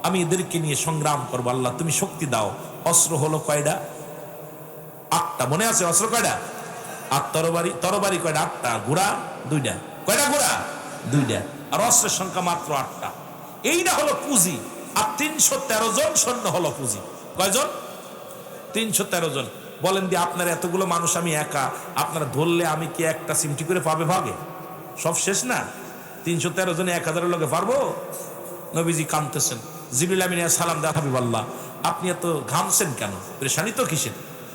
S1: আমি এদেরকে নিয়ে সংগ্রাম করবো, আল্লাহ তুমি শক্তি দাও। অস্ত্র হলো কয়টা? 8টা। মনে আছে অস্ত্র কয়টা? আর তরবারি কয়টা? 8টা। ঘোড়া 2টা। কয়টা ঘোড়া? 2টা। আর অস্ত্রের সংখ্যা মাত্র 8টা। এইটা হলো পুঁজি, আর 313 জন সৈন্য হলো পুঁজি। কয়জন? 313 জন। বলেন দি আপনার এতগুলো মানুষ আমি একা, আপনারা ধরলে আমি কি একটা সিমটি করে পাবে ভাগে? সব শেষ না? 313 জনে 1000-এর লগে পারবো? নবীজি কাঁদতেছেন, জিবরিল আমিন সালাম দেয়া, হাবিবাল্লাহ আপনি এত ঘামছেন কেন, পরেশানি তো কিসের?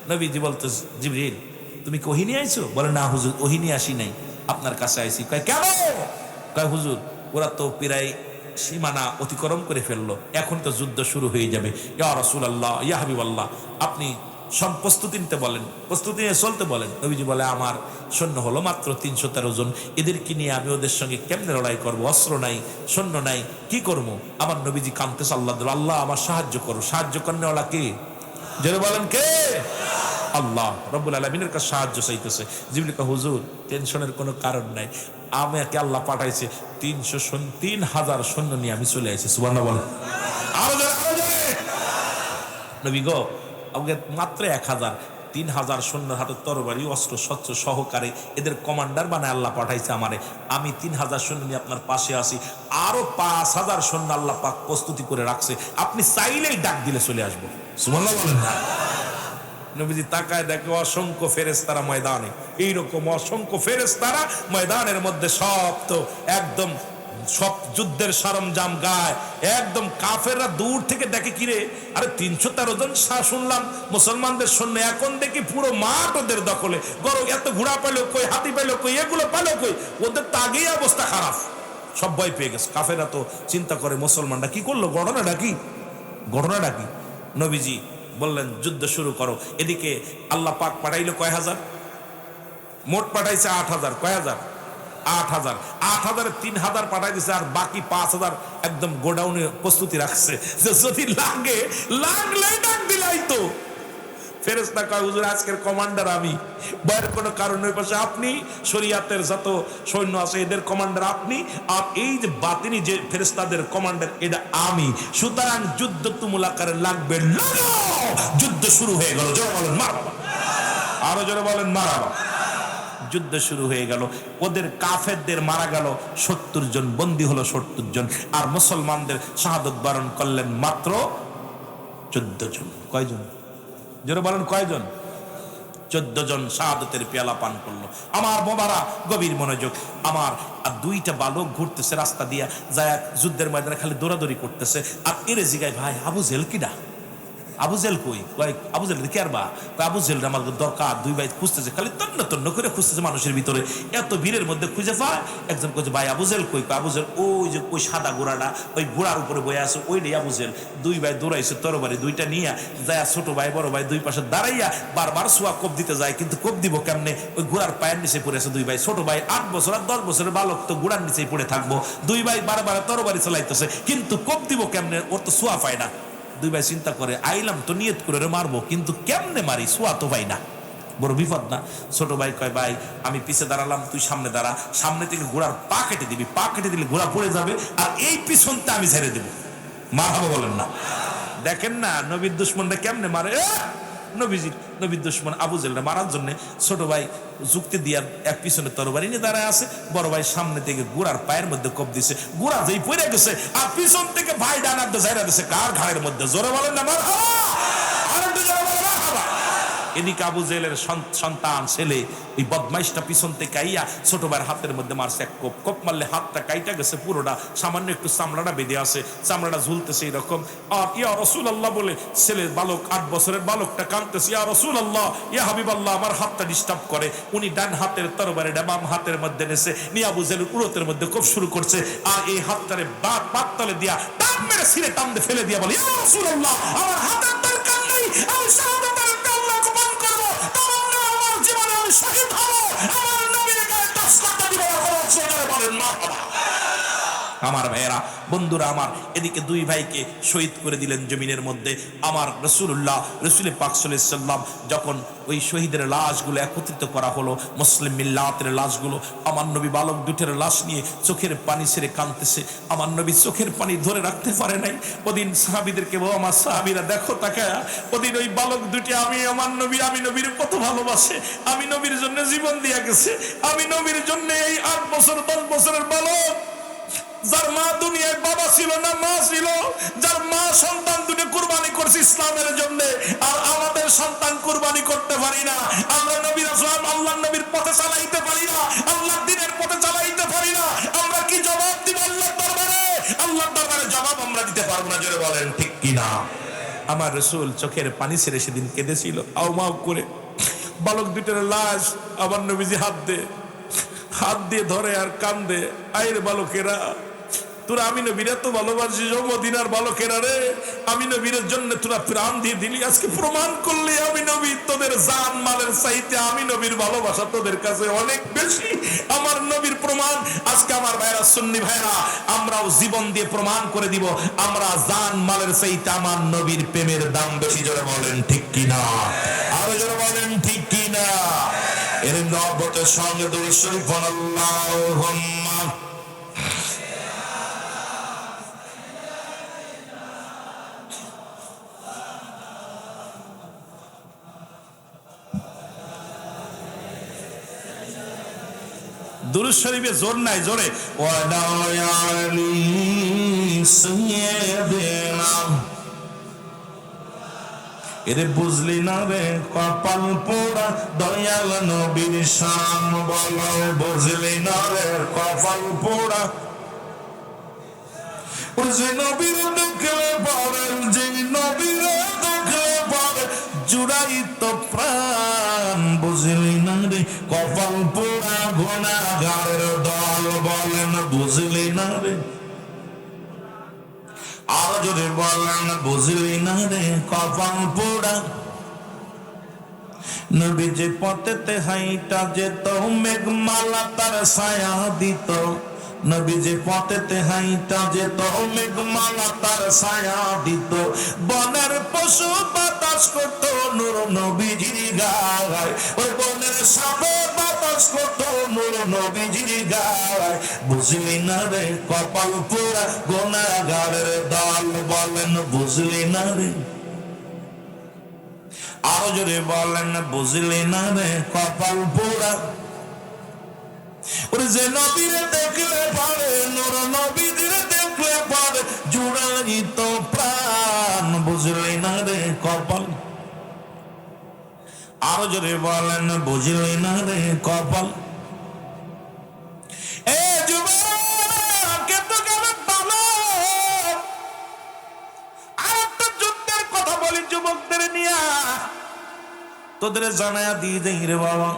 S1: নবীজি বলতে, জিবরিল তুমি কি ওহী নিয়ে আইছো? বলে না হুজুর ওহী নিয়ে আসি নাই, আপনার কাছে আইছি। কয় কেন? কয় হুজুর ওরা তো প্রায় সীমানা অতিক্রম করে ফেললো, এখন তো যুদ্ধ শুরু হয়ে যাবে। ইয়া রাসূলুল্লাহ ইয়া হাবিবাল্লাহ আপনি প্রস্তুতি নিতে বলেন, প্রস্তুতি নিয়ে চলতে বলেন। নবীজি বলে আমার সৈন্য হলো মাত্র 313 জন, এদেরকে নিয়ে আমি ওদের সঙ্গে কেমনে লড়াই করবো? অস্ত্র নাই, সৈন্য নাই, কি করবো? আমার নবীজি কাঁদতেছে, আল্লাহ আল্লাহ আমার সাহায্য করো। সাহায্য করনেওয়ালা কে? জোরে বলেন কে? আল্লাহ রব্বুল আলামিনের কাছে সাহায্য চাইতেছে। জিবরিল কয় হুজুর টেনশনের কোনো কারণ নাই, আমাকে আল্লাহ পাঠাইছে 3,000 সৈন্য নিয়ে আমি চলে আসছি। সুবহানাল্লাহ বলেন। আরো জোরে, আরো জোরে। নবী গো আমাকে মাত্র 1,000, 3,000 সৈন্যের হাতে তরবারি অস্ত্র শস্ত্র সহকারে এদের কমান্ডার বানায় আল্লাহ পাঠাইছে আমারে। আমি 3,000 সৈন্য নিয়ে আপনার পাশে আসি, আরো 5,000 সৈন্য আল্লাহ পাক প্রস্তুতি করে রাখছে, আপনি চাইলেই ডাক দিলে চলে আসবো। সুবহানাল্লাহ বলেন না। নবীজি তাকায় দেখে অসংখ্য ফেরেশতারা ময়দানে, এইরকম অসংখ্য ফেরেশতারা ময়দানের মধ্যে, সব তো একদম সব যুদ্ধের সরঞ্জাম গায়, একদম কাফেররা দূর থেকে দেখে কিরে আরে 313 জন শুনলাম মুসলমানদের সৈন্য, এখন দেখি পুরো মাঠ ওদের দখলে, গরো এত ঘোড়া পেলো কই, হাতি পেলো কই, এগুলো পেলো কই, ওদের তো আগেই অবস্থা খারাপ, সব ভয় পেয়ে গেছে। কাফেররা তো চিন্তা করে মুসলমানরা কি করলো, ঘটনাটা কি, ঘটনাটা কি। নবীজি বললেন যুদ্ধ শুরু করো। এদিকে আল্লাহ পাক পাঠাইলো কয় হাজার, মোট পাঠাইছে 8,000। কয় হাজার? 8,000। 8,000 3,000 পাঠাই দিছে, আর বাকি 5,000 একদম গোডাউনে প্রস্তুতি রাখছে, যদি লাগে লাগলে ডাক দিলাই তো। ফেরেশতা কয় হুজুর আজকের কমান্ডার আমি, ভয়ের কোনো কারণ নেই, পাশে আপনি, শরীয়তের যত সৈন্য আছে এদের কমান্ডার আপনি, আর এই যে বাতিনি যে ফেরেশতাদের কমান্ডার এটা আমি, সুতরাং যুদ্ধ তুমুল আকারে লাগবে, লাগাও। যুদ্ধ শুরু হয়ে গেল, জোরে বলেন মারহাবা, আরো জোরে বলেন মারহাবা। যুদ্ধ শুরু হয়ে গেল, ওদের কাফেরদের মারা গেল 70 জন, বন্দী হলো 70 জন, আর মুসলমানদের শাহাদত বরণ করলেন মাত্র 14 জন। কয়জন? জোরে বলেন কয়জন? 14 জন শাহাদতের পেয়ালা পান করলো। আমার বাবারা গভীর মনোযোগ, আমার আর 2টা বালক ঘুরতেছে রাস্তা দিয়া যায়, যুদ্ধের ময়দানে খালি দৌড়াদৌড়ি করতেছে, আর এরে জিগায় ভাই আবু জেল কিডা, আবু জেল কই, আবু জেল কে আর বা, আবু জেল আমার দরকার। 2 ভাই খুঁজতেছে, খালি তন্ন তন্ন করে খুঁজতেছে মানুষের ভিতরে, এত ভিড়ের মধ্যে খুঁজে পায়। একজন কইছে ভাই আবু জেল কই, আবু জেল ওই যে ওই সাদা ঘোড়াটা, ওই ঘোড়ার উপরে বয়ে আছে, ওইটাই আবু জেল। 2 ভাই দৌড়াইছে তরবারি 2টা নিয়ে যায়, ছোট ভাই বড় ভাই 2 পাশে দাঁড়াইয়া বারবার সোয়া কোপ দিতে যায়, কিন্তু কোপ দিব কেমনে, ওই ঘোড়ার পায়ের নিচে পড়ে আছে 2 ভাই। ছোট ভাই 8 বছর আর 10 বছরের বালক, তো ঘোড়ার নিচেই পড়ে থাকবো। 2 ভাই বারবার তরবারি চালাইতেছে, কিন্তু কোপ দিব কেমনে, ওর তো সোয়া পায় না। 2 ভাই চিন্তা করে আইলাম তো নিয়ত করে মারবো, কিন্তু কেমনে মারি, সোয়া তো পাই না, বড় বিপদ না। ছোট ভাই কয় ভাই আমি পিছে দাঁড়ালাম, তুই সামনে দাঁড়া, সামনে থেকে ঘোড়ার পা কেটে দিবি, পা কেটে দিলে ঘোড়া পড়ে যাবে, আর এই পিছনটা আমি ছেড়ে দেবো। মারহাবা বলেন না। দেখেন না নবীর দুশমনরা কেমনে মারে। নবীর দুশমন আবু জেলরা মারার জন্য ছোট ভাই যুক্তি দিয়া এক পিছনে তরবারি নিয়ে দাঁড়ায় আছে, বড় ভাই সামনে থেকে ঘোড়ার পায়ের মধ্যে কোপ দিছে, ঘোড়া যেই পড়ে গেছে, আর পিছন থেকে ভাই ডানার ঝাইরা দিছে কার ঘাড়ের মধ্যে, জোরে বলেন না মারহাবা, আরেকটু জোরে বলেন মারহাবা। এদিকে আবু জেলের সন্তান ছেলে এই বদমাইশটা পিছন থেকে আইয়া ছোট ভাইয়ের হাতের মধ্যে মারছে এক কোপ, কোপ মারলে হাতটা কাইটা গেছে পুরোটা, সামান্য একটু চামড়াটা বেঁধে আছে, চামড়াটা ঝুলতেছে এরকম। আর ইয়া রাসূলুল্লাহ বলে ছেলের বালক 8 বছরের বালকটা কাঁদতেছে, ইয়া রাসূলুল্লাহ ইয়া হাবিবাল্লাহ আমার হাতটা ডিস্টার্ব করে। উনি ডান হাতের তরবারিটা বাম হাতের মধ্যে নেছে, নিয়ে আবু জেলের উরতের মধ্যে কোপ শুরু করছে, আর এই হাতটারে পাততলে দিয়া টান মেরে ছিঁড়ে টান দিয়ে ফেলে দিয়া বলে, ইয়া রাসূলুল্লাহ আমার হাতের দরকার নেই, আমি শাহাদাতের আল্লাহ কবুল করব, তামান্না আমার জীবনে আমি শহীদ হব, আমার নবীর গায়ে 10 কথা দিব, বলেন মারহাবা। আমার ভাইয়েরা বন্ধুরা আমার, এদিকে 2 ভাইকে শহীদ করে দিলেন জমিনের মধ্যে। আমার রাসূলুল্লাহ রাসূল পাক সাল্লাল্লাহু আলাইহি সাল্লাম যখন ওই শহীদের লাশগুলো একত্রিত করা হলো, মুসলিম মিল্লাতের লাশগুলো, আমার নবী বালক 2টার লাশ নিয়ে চোখের পানি ছেড়ে কাঁদতেছে। আমার নবী চোখের পানি ধরে রাখতে পারে নাই। ওদিন সাহাবীদেরকে বলো আমার সাহাবীরা দেখো তাকায়া, ওদিন ওই বালক 2টি আমি আমি নবীর কত ভালোবাসে, আমি নবীর জন্য জীবন দিয়া গেছে, আমি নবীর জন্য এই 8 বছর 10 বছরের বালক, যার মা দুনিয়ায় বাবা ছিল না মা ছিল, যার মা সন্তান 2টি কুরবানি করছে ইসলামের জন্য, আর আমাদের সন্তান কুরবানি করতে পারি না, আমরা নবী রাসূল আল্লাহর নবীর পথে চালাইতে পারি না, আল্লাহর দ্বীনের পথে চালাইতে পারি না, আমরা কি জবাব দিব আল্লাহর দরবারে? আল্লাহর দরবারে জবাব আমরা দিতে পারবো না, জোরে বলেন ঠিক কি না। আমার রাসূল চোখের পানি ছেড়ে সেদিন কেঁদেছিল আউমাউ করে। বালক 2টার লাশ আমার নবীজি হাত দিয়ে ধরে আর কান্দে, আইরে বালকেরা তোরা আমি নবীর এত ভালোবাসিস ও মদিনার বালকেরা রে, আমি নবীর জন্য তোরা প্রাণ দিয়ে দিলি, আজকে প্রমাণ করলি আমি নবী তোদের জান মালের চাইতে আমি নবীর ভালোবাসা তোদের কাছে অনেক বেশি। আমার নবীর প্রমাণ আজকে আমার ভাইরা সুন্নি ভাইরা আমরাও জীবন দিয়ে প্রমাণ করে দিব, আমরা জান মালের চাইতে আমার নবীর প্রেমের দাম বেশি। জোরে বলেন ঠিক কিনা, আরো জোরে বলেন ঠিক কিনা। এর নবতের সঙ্গে দুরূদ শরীফ পড়ুন আল্লাহুম্মা দুরূদ শরীফে জোর নাই, জোরে ওয়াদায়ালি সাইয়্যিদিনা। এরে বুঝলি না রে কপাল পোড়া দয়াল নবীর শান, বলো বুঝলি না রে কপাল পোড়া। যে নবীর দেখলে পরে, যে নবীর দেখলে পরে জুড়াই তো প্রাণ, বুঝলি না রে কপাল পোড়া গুনাহগারের দল, বলেন বুঝলি না রে। আর যদি বলেন বুঝলি না রে কপাল পোড়া। নবী যে পথেতে হাইটা যেত মেঘমালা তার ছায়া দিত, নবী যে পথেতে হাইটা যেত মেঘমালা তার ছায়া দিত। বনের পশু বাতাস করত নূর নবীজির গায়, ওই বনের সাপে বাতাস করত নূর নবীজির গায়। বুঝলি না রে কপাল পোড়া গুনাহগারের দল, বলেন বুঝলি না রে। আরো জোরে বলেন বুঝলি না রে কপাল পোড়া। ওরে যে নবীরে দেখলে পারে, নূর নবীজিরে দেখলে পারে জুড়াইত প্রাণ, বুঝলি না রে কপাল। আরো জোরে বলেন বুঝলি না রে কপাল। এ যুবক তো গেলে ভালো। আর একটা যুদ্ধের কথা বলি যুবকদের নিয়া, তোদের জানায়া দিয়ে দেই রে বাবা।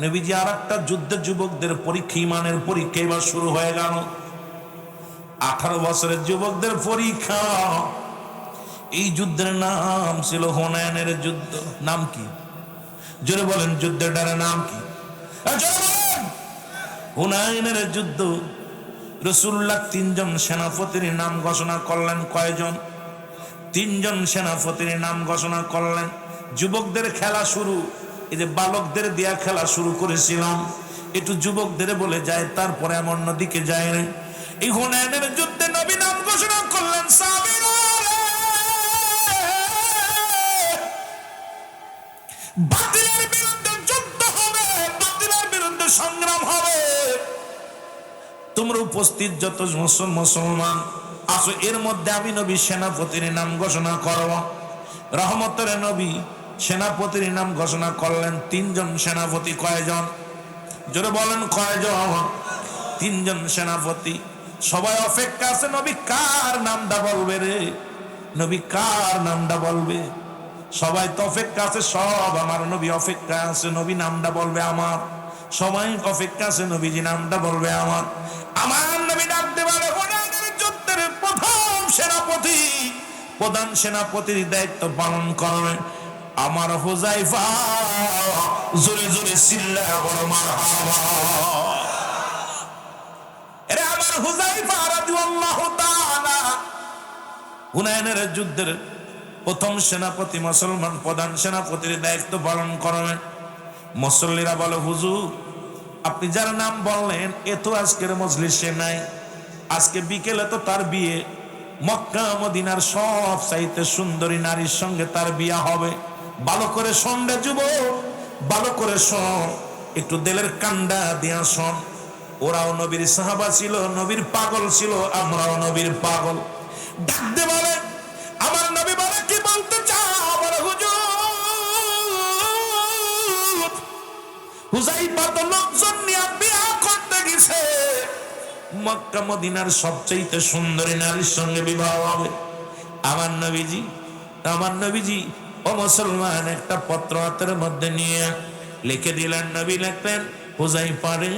S1: নবীজি আর একটা যুদ্ধের যুবকদের পরীক্ষা, ইমানের পরীক্ষা এবার শুরু হয়ে গেল। 18 বছরের যুবকদের পরীক্ষা। এই যুদ্ধের নাম ছিল হুনাইনের যুদ্ধ। নাম কি? জোরে বলেন যুদ্ধের নাম কি? হুনাইনের যুদ্ধ। রাসূলুল্লাহ 3 জন সেনাপতির নাম ঘোষণা করলেন। কয়জন? 3 জন সেনাপতির নাম ঘোষণা করলেন। যুবকদের খেলা শুরু। এই যে বালকদের দিয়া খেলা শুরু করেছিলাম, একটু যুবকদের বলে যায়, তারপরে এমন দিকে যায় না। এই হুনাইনের যুদ্ধে নবী নাম ঘোষণা করলেন সাবিরা, বাতিলের বিরুদ্ধে যুদ্ধ হবে, বাতিলের বিরুদ্ধে সংগ্রাম হবে। তোমরা উপস্থিত যত মুসলমান আসো, এর মধ্যে আমি নবী সেনাপতির নাম ঘোষণা করব। রহমতের নবী সেনাপতির নাম ঘোষণা করলেন। 3 জন সেনাপতি। কয়জন? জোরে বলেন কয়জন? 3 জন সেনাপতি। সবাই অপেক্ষা আছে, নবী কার নামটা বলবে রে, নবী কার নামটা বলবে। সবাই তো অপেক্ষা আছে, সব আমার নবী অপেক্ষা আছে, নবী নামটা বলবে আমার। সবাই অপেক্ষা আছে, নবীজি নামটা বলবে আমার। আমার নবী ডাকতে পারে হুনাইনের যুদ্ধের প্রথম সেনাপতি, প্রধান সেনাপতির দায়িত্ব পালন করবে আমার হুযায়ফা। জোরে জোরে চিল্লায়া বলো মারহাবা। এরে আমার হুযায়ফা রাদিয়াল্লাহু তাআলা হুনাইনের যুদ্ধের প্রথম সেনাপতি, মুসলমান প্রধান সেনাপতির দায়িত্ব পালন করবেন। মুসল্লিরা বলে হুজুর আপনি যার নাম বললেন এ তো আজকের মজলিসে নাই, আজকে বিকেলে তো তার বিয়ে, মক্কা মদিনার সব চাইতে সুন্দরী নারীর সঙ্গে তার বিয়ে হবে। ভালো করে শোন রে যুবক, ভালো করে শোন, একটু দিলের কান্ডা দিয়া শোন। ওরাও নবীর সাহাবা ছিল, নবীর পাগল ছিল, আমরাও নবীর পাগল। ডাকতে বলে আমার নবী বলে কি বলতে চাও? বলে হুজুর হুযায়ফা তো লোকজন নিয়ে বিয়ে করতে গেছে, মক্কা মদিনার সবচেয়ে সুন্দরী নারীর সঙ্গে বিবাহ হবে। আমার নবীজি ও মুসলমান একটা পত্র হাতের মধ্যে নিয়ে লিখে দিলেন। নবী লিখলেন হুযায়ফা রে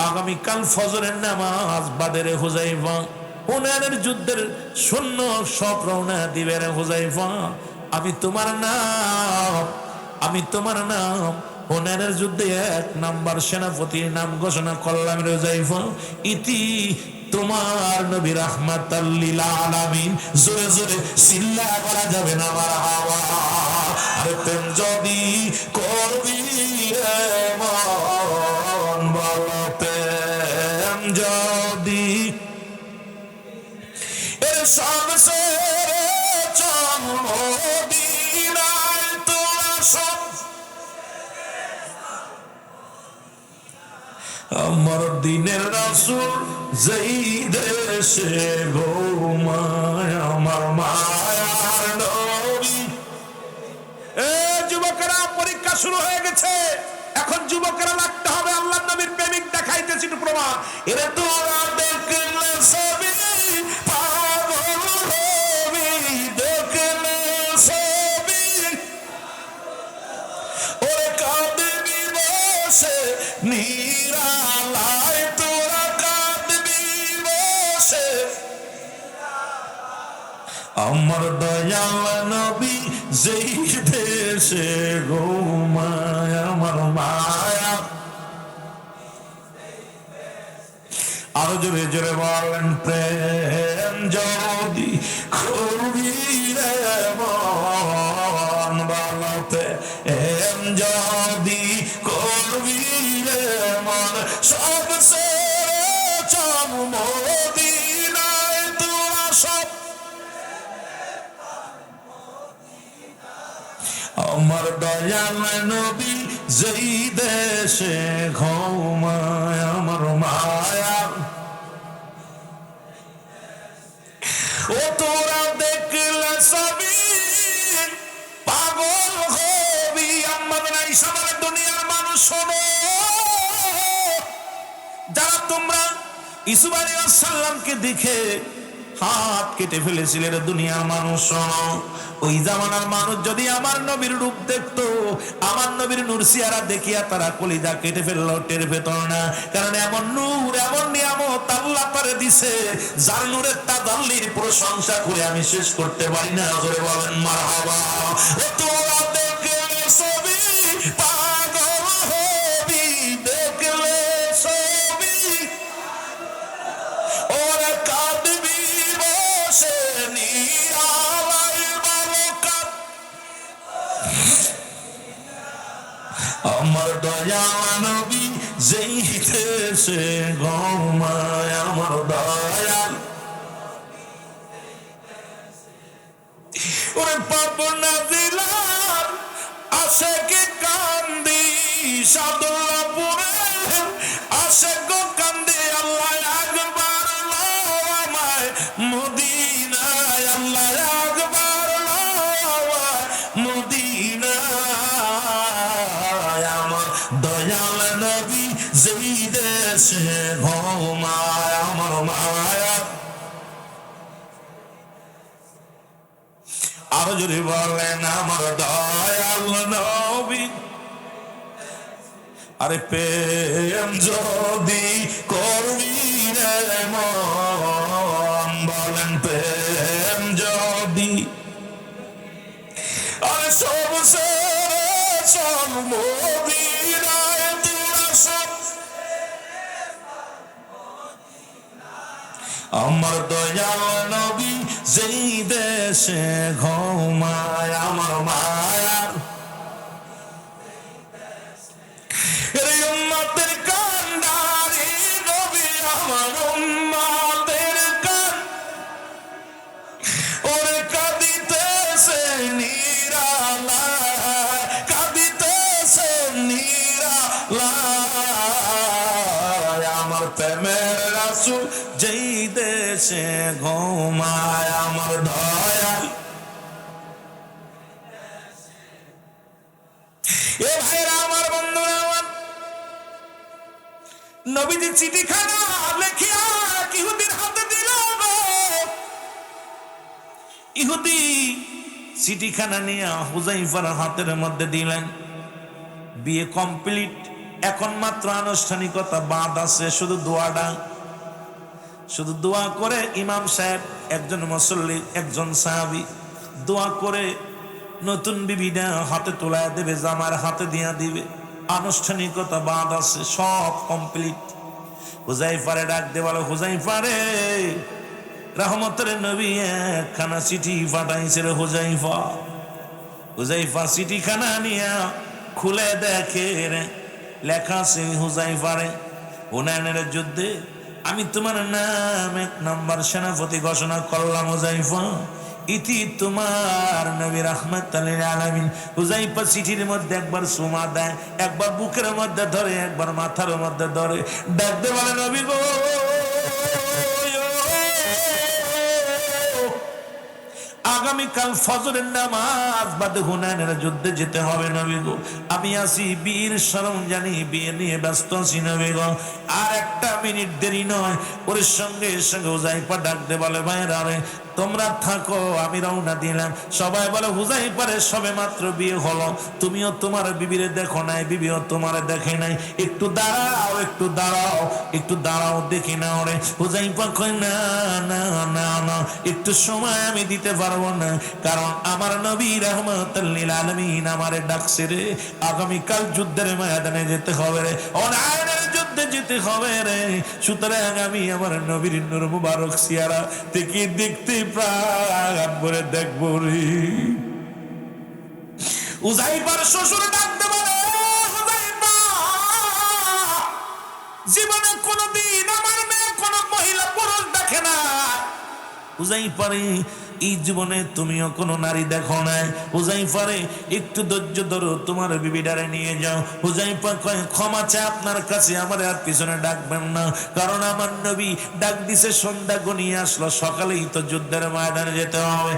S1: আগামীকাল ফজরের নামাজ বাদে রে হুযায়ফা, হুনাইনের যুদ্ধের সৈন্য সব রওনা দিবে রে হুযায়ফা। আমি তোমার নাম হুনাইনের যুদ্ধে 1 নাম্বার সেনাপতির নাম ঘোষণা করলাম রে হুযায়ফা। ইতি তোমার নবী রাহমাতাল লিল আলামিন। জোরে জোরে চিল্লা করা যাবে না মারহাবা। আরে প্রেম যদি করবি রে মন, বলো প্রেম যদি এর সবসে জন্মদিনায় তোরা সব আমার দিনের রাসূল যেই দেশে ঘুমায় আমার মায়ার নবী। যুবকেরা, পরীক্ষা শুরু হয়ে গেছে, এখন যুবকেরা লাগতে হবে আল্লাহর নবীর প্রেমিক দেখাইতেছি একটু প্রমাণ। এরে তোরা দেখলে ছবি পাগল হবি, দেখলে ছবি ওরে কাঁদবি বসে নিরালায়, তোরা কাঁদবি বসে। আমার দয়াল নবী যেই দেশে ঘুমায় আমার মায়া। আরো জোরে জোরে বলেন প্রেম যদি করবি রে মন, বলো প্রেম যদি করবি রে মন, সবসে জন্মদিনায় তোরা সব আমার দয়াল নবী যেই দেশে ঘুমায় আমার মায়া। ও তোরা দেখলে সবই পাগল হবি। আমাদের ইসলামের দুনিয়ার মানুষ শোনো, যারা তোমরা ইউসুফ আলাইহিস সালামকে দেখে হাত কেটে ফেলেছিলেন, দুনিয়ার মানুষ শোনো, ওই জামানার মানুষ যদি আমার নবীর রূপ দেখতো, আমার নবীর নূর চেহারা দেখিয়া তারা কলিজা কেটে ফেললো, টের পেত না। কারণ এমন নূর, এমন নিয়ামত আল্লাহ তারে দিছে, যার নূরের তাজাল্লির প্রশংসা করে আমি শেষ করতে পারি না। জোরে বলেন মারহাবা। ও তোরা দেখলে ছবি পাগল হবি, দেখলে ছবি ওরে কাঁদবি বসে নিরালায়, বালকাত আমার দয়াল নবী যেই দেশে ঘুমায় আমার দয়াল। ওরে পাবনা জেলার আশেকে কান্দি, সাদুল্লাপুরে আশেক কান্দি, আল্লাহ আকবার আমায় মদিনায়, আল্লাহ আকবার আমায় মদিনায়। আমার দয়াল নবী যেই দেশে ঘুমায় আমার মায়া। আরো যদি বলেন আমার দয়াল নবী। আরে প্রেম যদি করবি রে মন, বলেন প্রেম যদি, আরে সবসে জন্মদিনায় তোরা সব আমার দয়াল নবী যেই দেশে ঘুমায় আমার মায়ার। এই উম্মতের কান্ডারি নবী আমার উম্মতের কান, ওরে কাঁদিতেছে নিরালায়, কাঁদিতেছে নিরালায়। আমার প্রেমের রাসূল যেই দেশে ঘুমায় আমার দয়াল। এ ভাইরা আমার, বন্ধুরা আমার, নবীজি চিঠিখানা লেখিয়া ইহুদির হাতে দিল। ইহুদি চিঠিখানা নিয়ে হুযায়ফার হাতের মধ্যে দিলেন। বিয়ে কমপ্লিট, এখন মাত্র আনুষ্ঠানিকতা বাদ আছে, শুধু দোয়াটা, শুধু দোয়া করে ইমাম সাহেব, একজন মুসল্লি, একজন সাহাবী দোয়া করে নতুন বিবিটা হাতে তোলা দেবে, জামার হাতে দিয়া দিবে। আনুষ্ঠানিকতা বাদ আছে, সব কমপ্লিট। হুজাইফারে ডাক দে, বলো হুজাইফা রে, রহমতের নবী একখানা চিঠি পাঠাইছে রে হুজাইফা। হুজাইফা চিঠিখানা নিয়া খুলে দেখে রে, লেখা আছে হুজাইফারে, হুনাইনের যুদ্ধে আমি তোমার নাম 1 নম্বর সেনাপতি ঘোষণা করলাম হুজাইফা। ইতি তোমার নবী রাহমাতুল লিল আলামিন। হুজাইফা চিঠির মধ্যে একবার সুমা দেয়, একবার বুকের মধ্যে ধরে, একবার মাথার মধ্যে ধরে, ডাকতে বলে নবী গো, আগামীকাল ফজরের নামাজ বাদে হুনাইনের যুদ্ধে যেতে হবে নবী গো। আমি আসি বীর সরঞ্জানি বিয়ে নিয়ে ব্যস্ত আছি নবী গো, আর 1 মিনিট দেরি নয়। ওর সঙ্গে সঙ্গে হুজাইফা ডাক দে বলে ভাইরা রে, তোমরা থাকো, আমি রওনা দিলাম। সবাই বলে হুজাইফারে সবে মাত্র বিয়ে হলো, তুমিও তোমার বিবিরে দেখো নাই, বিবিও তোমার দেখে নাই, একটু দাঁড়াও, একটু দাঁড়াও, একটু দাঁড়াও, দেখি না ওরে। হুজাইফা কয় না না না না, একটু সময় আমি দিতে পারবো না, কারণ আমার নবী রাহমাতুল লিল আলামিন আমারে ডাকছে রে, আগামীকাল যুদ্ধের ময়দানে যেতে হবে রে, হুনাইনের যুদ্ধে যেতে হবে রে। সুতরাং আমি আমার নবীর নূর মুবারক সিয়ারা থেকে দেখতে প্রাণ ভরে দেখবো রে। হুজাইফার শ্বশুর ডাকতে বলে, হুজাইফা, জীবনে কোনদিন আমার মেয়ে কোন মহিলা পুরুষ দেখে না। হুজাইফারে, এই জীবনে তুমিও কোনো নারী দেখো নাই। হুজাইফারে, একটু ধৈর্য ধরো, তোমার বিবিডারে নিয়ে যাও। হুজাইফা কয়, ক্ষমা চাই আপনার কাছে, আমার আর পিছনে ডাকবেন না, কারণ আমার নবী ডাক দিছে, সন্ধ্যা গনিয়ে আসলো, সকালেই তো যুদ্ধের ময়দানে যেতে হবে।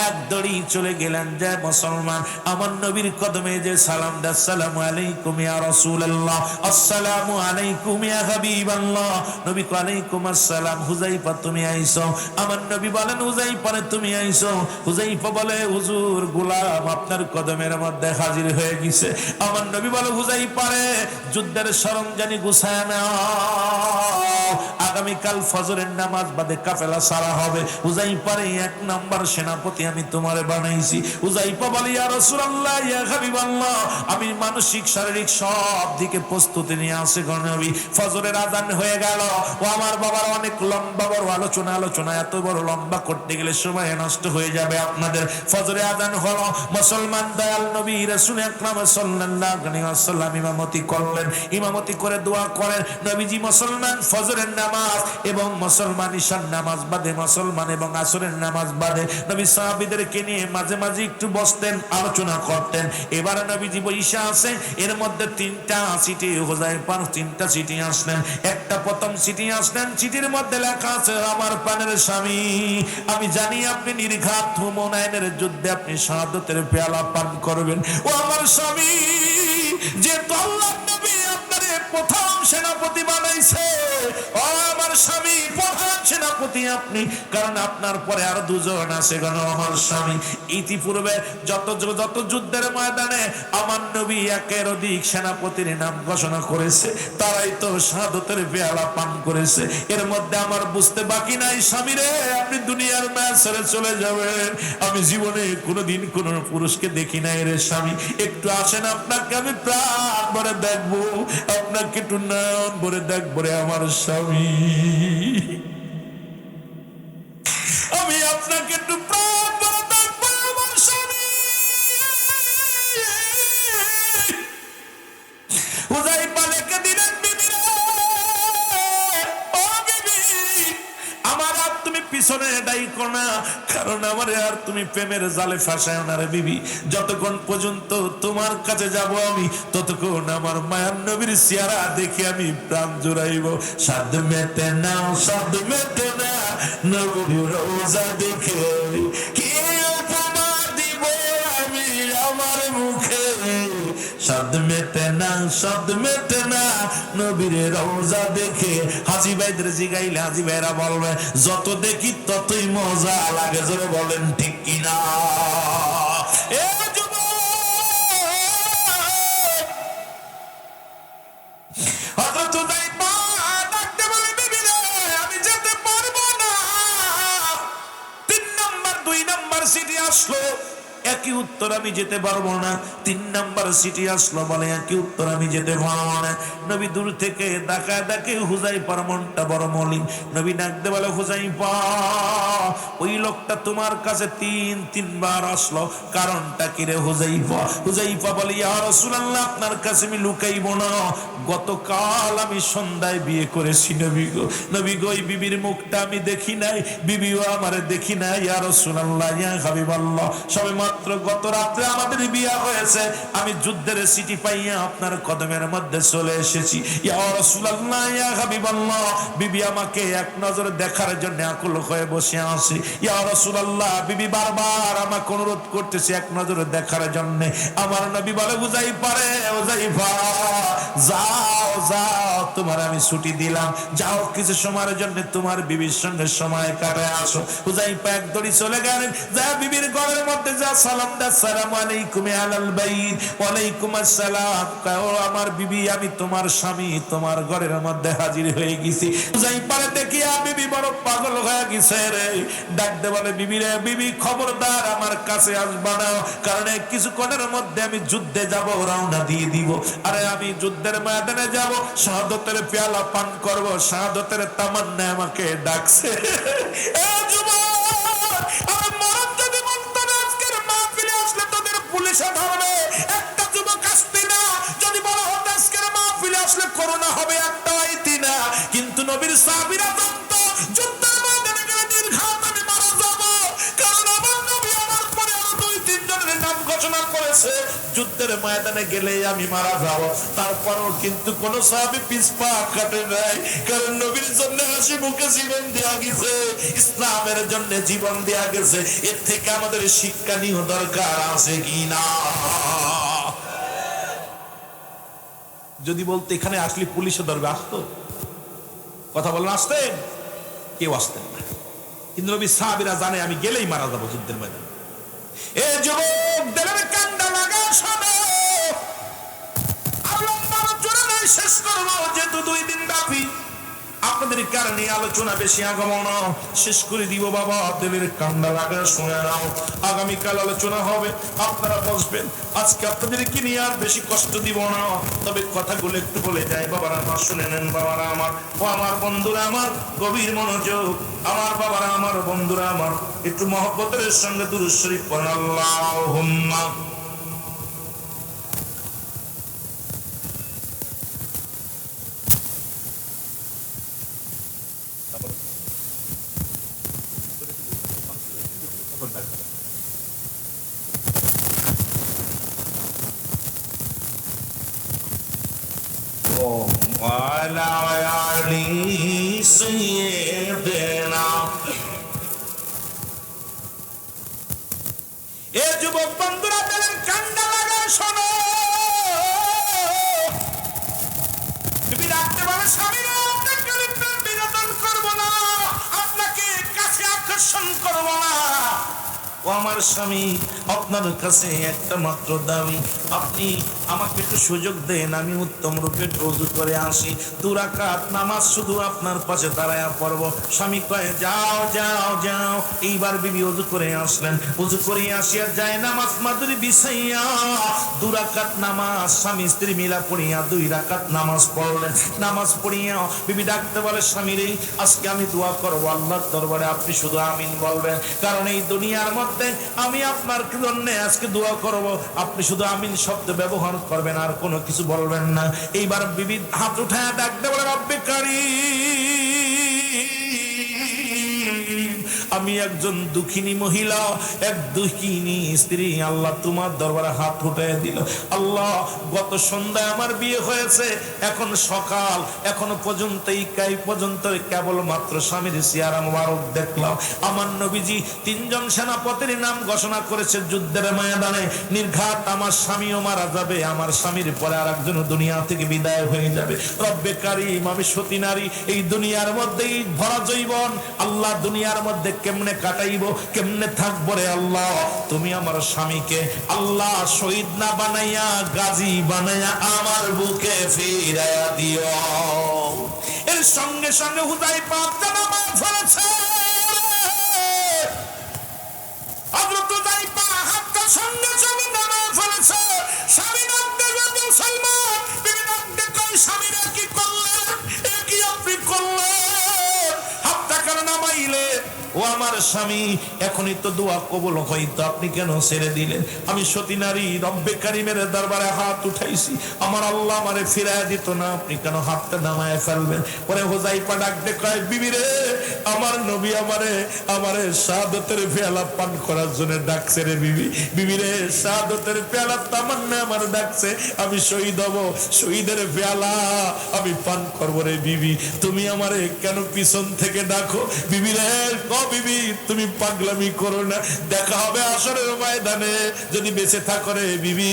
S1: এক দড়ি চলে গেলেন, যে মুসলমান আমার নবীর কদমে যে সালাম দেয়, আসসালামু আলাইকুম ইয়া রাসূলুল্লাহ, আসসালামু আলাইকুম ইয়া হাবিবাল্লাহ। নবী কয়, আলাইকুম আসসালাম। হুজাইফা তুমি আইছো? আমার নবী বলেন, হুজাইফারে তুমি আইছো? হুজাইফা বলে, হুজুর, গোলাম আপনার কদমের মধ্যে হাজির হয়ে গেছে। আমার নবী বলে, হুজাইফারে, যুদ্ধের সরঞ্জানি গুছায় নাও, আগামীকাল ফজরের নামাজ বাদে কাফেলা সারা হবে। হুজাইফারে 1 নম্বর সেনাপতি আমি তোমারে বানাইছি। হুজাইফা বলে, ইয়া রাসূলুল্লাহ, ইয়া হাবিবাল্লাহ, আমি মানসিক শারীরিক সব দিকে প্রস্তুতি নিয়ে আসি গো নবী। ফজরের আযান হয়ে গেল। ও আমার বাবার, অনেক লম্বা বড় আলোচনা, এত বড় লম্বা করতে গেলে সময় নষ্ট হয়ে যাবে আপনাদের। ফজরে আযান হলো, মুসলমান দয়াল নবী রাসূল আকরাম সাল্লাল্লাহু আলাইহি ওয়াসাল্লাম ইমামতি করলেন। ইমামতি করে দোয়া করেন। নবীজি মুসলমান ফজরের নামাজ এবং মুসলমান ঈশার নামাজ বাদে, মুসলমান এবং আসরের নামাজ বাদে নবী সাহাবীদেরকে নিয়ে মাঝে মাঝে একটু বসতেন, আলোচনা করতেন। এবার নবীজি ঈশা আছে, এর মধ্যে 3টা সিটি, হুজাইফার 3টা সিটি আসলেন। একটা প্রথম সিটি আসলেন, চিঠির মধ্যে লেখা আছে, আমার প্রাণের স্বামী, আমি জানি আপনি নির্ঘাত হুনাইনের যুদ্ধে আপনি শাহাদাতের পেয়ালা পান করবেন। ও আমার স্বামী, যে আল্লাহর নবী আপনারে প্রথম সেনাপতি বানাইছে, ও আমার স্বামী, প্রধান সেনাপতি আপনি, কারণ আপনার পরে আরো 2 জন আছে গণ আমার স্বামী। ইতিপূর্বে যত যুদ্ধের ময়দানে আমার নবী 1-এর অধিক সেনাপতির নাম ঘোষণা করেছে, তারাই তো শাহাদাতের পেয়ালা পান করেছে। এর মধ্যে আমার বুঝতে বাকি নাই, স্বামী রে, আপনি দুনিয়ার মায়া ছেড়ে চলে যাবেন। আমি জীবনে কোনোদিন কোন পুরুষকে দেখি নাই রে স্বামী, একটু আসেন, আপনাকে আমি প্রাণ ভরে দেখবো, আপনাকে একটু নয়ন ভরে দেখবো রে আমার স্বামী, আমি আপনাকে একটু প্রাণ ভরে দেখবো আমার স্বামী। হুজাইফা লিখে দিলেন, বিবি রে, ও বিবি, আমার আর তুমি পিছনে ডাইকো না, কারণ আমারে আর তুমি প্রেমের জালে ফাঁসায় না রে বিবি। যতক্ষণ পর্যন্ত তোমার কাছে যাব আমি, ততক্ষণ আমার মায়ার নবীর চেহারা দেখে আমি প্রাণ জুড়াইব। সাদ মেটে না, সাদ মেটে না, নবীর রোজা দেখে কি উপমা দিব আমি আমার মুখে। সাদ মেটে না, সাদ মেটে না, নবীর রোজা দেখে। হাজী ভাইদের জিগাইলে হাজী ভাইরা বলবে, যত দেখি ততই মজা লাগে, জোরে বলেন ঠিক কিনা? নাম্বার সিটি আসলো, একই উত্তর আমি যেতে পারবো না। 3 নাম্বার সিটি আসলো, বলে একই উত্তর আমি যেতে পারবো না। নবী দূর থেকে ডাকায় ডাকে হুযাইফার মনটা বড় মলিন। নবী ডাকতে বলে, হুযাইফা, ওই লোকটা তোমার কাছে 3বার আসলো, কারণটা কি রে হুযাইফা? হুযাইফা বলে, ইয়া রাসূলুল্লাহ, আপনার কাছে আমি লুকাইব না, গতকাল আমি সন্ধ্যায় বিয়ে করেছি নবী গো। নবী গো, ওই বিবির মুখটা আমি দেখি নাই, বিবিও আমারে দেখি নাই। ইয়া রাসূলুল্লাহ, ইয়া হাবিবাল্লাহ, সবে মাত্র গত রাত্রে আমাদের বিয়ে হয়েছে, আমি যুদ্ধের সিটি পাইয়া আপনার কদমের মধ্যে চলে এসেছি। ইয়া রাসূলুল্লাহ, ইয়া হাবিবাল্লাহ, বিবি আমাকে এক নজর দেখার জন্য আকুল হয়ে বসে আছে। ইয়া রাসূলুল্লাহ, বিবি বারবার আমাকে অনুরোধ করতেছে এক নজর দেখার জন্য। আমার নবী বলে, হুযাইফা রে, হুযাইফা, যাও যাও, তোমার আমি ছুটি দিলাম, যাও কিছু সময়ের জন্য তোমার বিবির সঙ্গে সময় কাটায় আসো। হুযাইফা এক দড়ি চলে গেলেন, যা বিবির ঘরের মধ্যে যা সালাম দা, আসসালামু আলাইকুম আলাল বাইত। ওয়ালাইকুম আসসালাম। ও আমার বিবি, আমি তোমার স্বামী তোমার ঘরের মধ্যে হাজির হয়ে গেছি। হুযাইফারে দেখিয়া বিবি বড় পাগল হয়ে গেছে রে। ডাকতে বলে, বিবি রে, বিবি খবরদার আমার কাছে আসবা না, কারণ কিছুক্ষণের মধ্যে আমি যুদ্ধে যাব, রওনা দিয়ে দিব। আরে আমি যুদ্ধের ময়দানে যাব, শাহাদাতের পেয়ালা পান করব, শাহাদাতের তামান্না আমাকে ডাকছে। এ যুবক, আমি মরণ যদি বলতো না, আজকের মাহফিলে আসলে তোদের পুলিশে ধরবে। একটা যুবক আসতি না, যদি বলা হতো আজকের মাহফিলে আসলে করোনা হবে, একটা আইতি না। কিন্তু নবীর সাহাবীরা জানতো যুদ্ধের ময়দানে গেলে নির্ঘাত আমি মারা যাব, কারণ আমার নবী আমার পরে আরো 2-3 জনের নাম ঘোষণা করেছে, যুদ্ধের ময়দানে গেলে আমি মারা যাব। তারপরও কিন্তু কোন সাহাবী পিছপা কাটে নাই, কারণ নবীর জন্য হাসি মুখে জীবন দেয়া গেছে, ইসলামের জন্য জীবন দেয়া গেছে। এর থেকে আমাদের শিক্ষা নিয়ে দরকার আছে কি না? যদি বলতে এখানে আসলে পুলিশে ধরবে, আসতো? কথা বলেন, আসতেন? কেউ আসতেন না। কিন্তু নবী সাহাবীরা জানে আমি গেলেই মারা যাবো যুদ্ধের ময়দানে। এ যুবক, দেবের কান্ডা লাগা শোনো, শেষ করবো, যেহেতু 2 দিন ব্যাপী আপনাদের কারণে আলোচনা বেশি আগাবো না, শেষ করে দিব। বাবা, দিলের কান্ডা লাগা শুনে নাও, আগামীকাল আলোচনা হবে, আপনারা বসবেন। আজকে আপনাদেরকে নিয়ে আর বেশি কষ্ট দিব না, তবে কথাগুলো একটু বলে যায়। বাবারা আমার শুনে নেন, বাবারা আমার, ও আমার বন্ধুরা আমার, গভীর মনোযোগ, আমার বাবারা আমার, বন্ধুরা আমার, একটু মহব্বতের সঙ্গে দুরূদ শরীফ পড়েন। আল্লাহুম্মা وعلى آل سيدنا। এ যুবক বন্ধুরা, দিলের কান্ডা লাগা শোনো, তুমি রাখতে পারো স্বামীরা, আপনাকে বিনোদন করবো না, আপনাকে কাছে আকর্ষণ করবো না। ও আমার স্বামী, আপনার কাছে একটা মাত্র দাবি, আপনি আমাকে একটু সুযোগ দেন, আমি উত্তম রূপে ওযু করে আসি, 2 রাকাত নামাজ শুধু আপনার পাশে দাঁড়ায়া পড়ব। স্বামী কয়ে, যাও যাও যাও। এইবার বিবি ওযু করে আসলেন, ওযু করে আসিয়া যায় নামাজ মাদুরি বিছাইয়া 2 রাকাত নামাজ স্বামী স্ত্রী মিলা পড়িয়া 2 রাকাত নামাজ পড়লেন। নামাজ পড়িয়া বিবি ডাকতে বলে, স্বামী রে, আজকে আমি দোয়া করবো আল্লাহর দরবারে, আপনি শুধু আমিন বলবেন, কারণ এই দুনিয়ার মধ্যে আমি আপনার জন্য আজকে দোয়া করব, আপনি শুধু আমিন শব্দ ব্যবহার করবেন, আর কোনো কিছু বলবেন না। এইবার বিবি হাত উঠায় ডাকতে বলে, রব্বে কারীম, আমি একজন দুঃখিনী মহিলা, এক দুঃখিনী স্ত্রী, আল্লাহ তোমার দরবারে হাত উঠায় দিল। আল্লাহ, গত সন্ধ্যায় আমার বিয়ে হয়েছে, এখন সকাল, এখনো পর্যন্ত এই পর্যন্ত কেবলমাত্র স্বামীর চেহারা মোবারক দেখলাম। আমার নবীজি 3 জন সেনাপতির নাম ঘোষণা করেছে, যুদ্ধের ময়দানে নির্ঘাত আমার স্বামীও মারা যাবে, আমার স্বামীর পরে আর একজন দুনিয়া থেকে বিদায় হয়ে যাবে। রব্বে কারীম, আমি সতী নারী, এই দুনিয়ার মধ্যেই ভরা জৈবন, আল্লাহ দুনিয়ার মধ্যে কেমনে কাটাইবো, কেমনে থাকবো রে আল্লাহ, তুমি আমার স্বামীকে আল্লাহ শহীদ না বানাইয়া গাজী বানাইয়া আমার বুকে ফিরাইয়া দিও। এর সঙ্গে সঙ্গে হুযাইফা নামাজ পড়েছে। ঘুমাইলে, ও আমার স্বামী এখনই তো দোয়া কবুল হইতো, আপনি কেন ছেড়ে দিলেন? আমি সতী নারী রব্বে কারিমের দরবারে হাত উঠাইছি, আমার আল্লাহ আমারে ফিরায় দিত না, আপনি কেন হাতটা নামায় ফেলবেন? পরে হুযায়ফা ডাক দিয়ে কয়, বিবি রে, আমার নবী আমারে শাহাদাতের পেয়ালা পান করার জন্য ডাকছে রে বিবি। বিবি রে, শাহাদাতের পেয়ালা তামান্না আমার ডাকছে, আমি শহীদ হব, শহীদের পেয়ালা আমি পান করবো রে বিবি, তুমি আমারে কেন পিছন থেকে ডাকো? বিবি রে, ও বিবি, তুমি পাগলামি করো না, দেখা হবে আসরের ময়দানে, যদি বেঁচে থাকো রে বিবি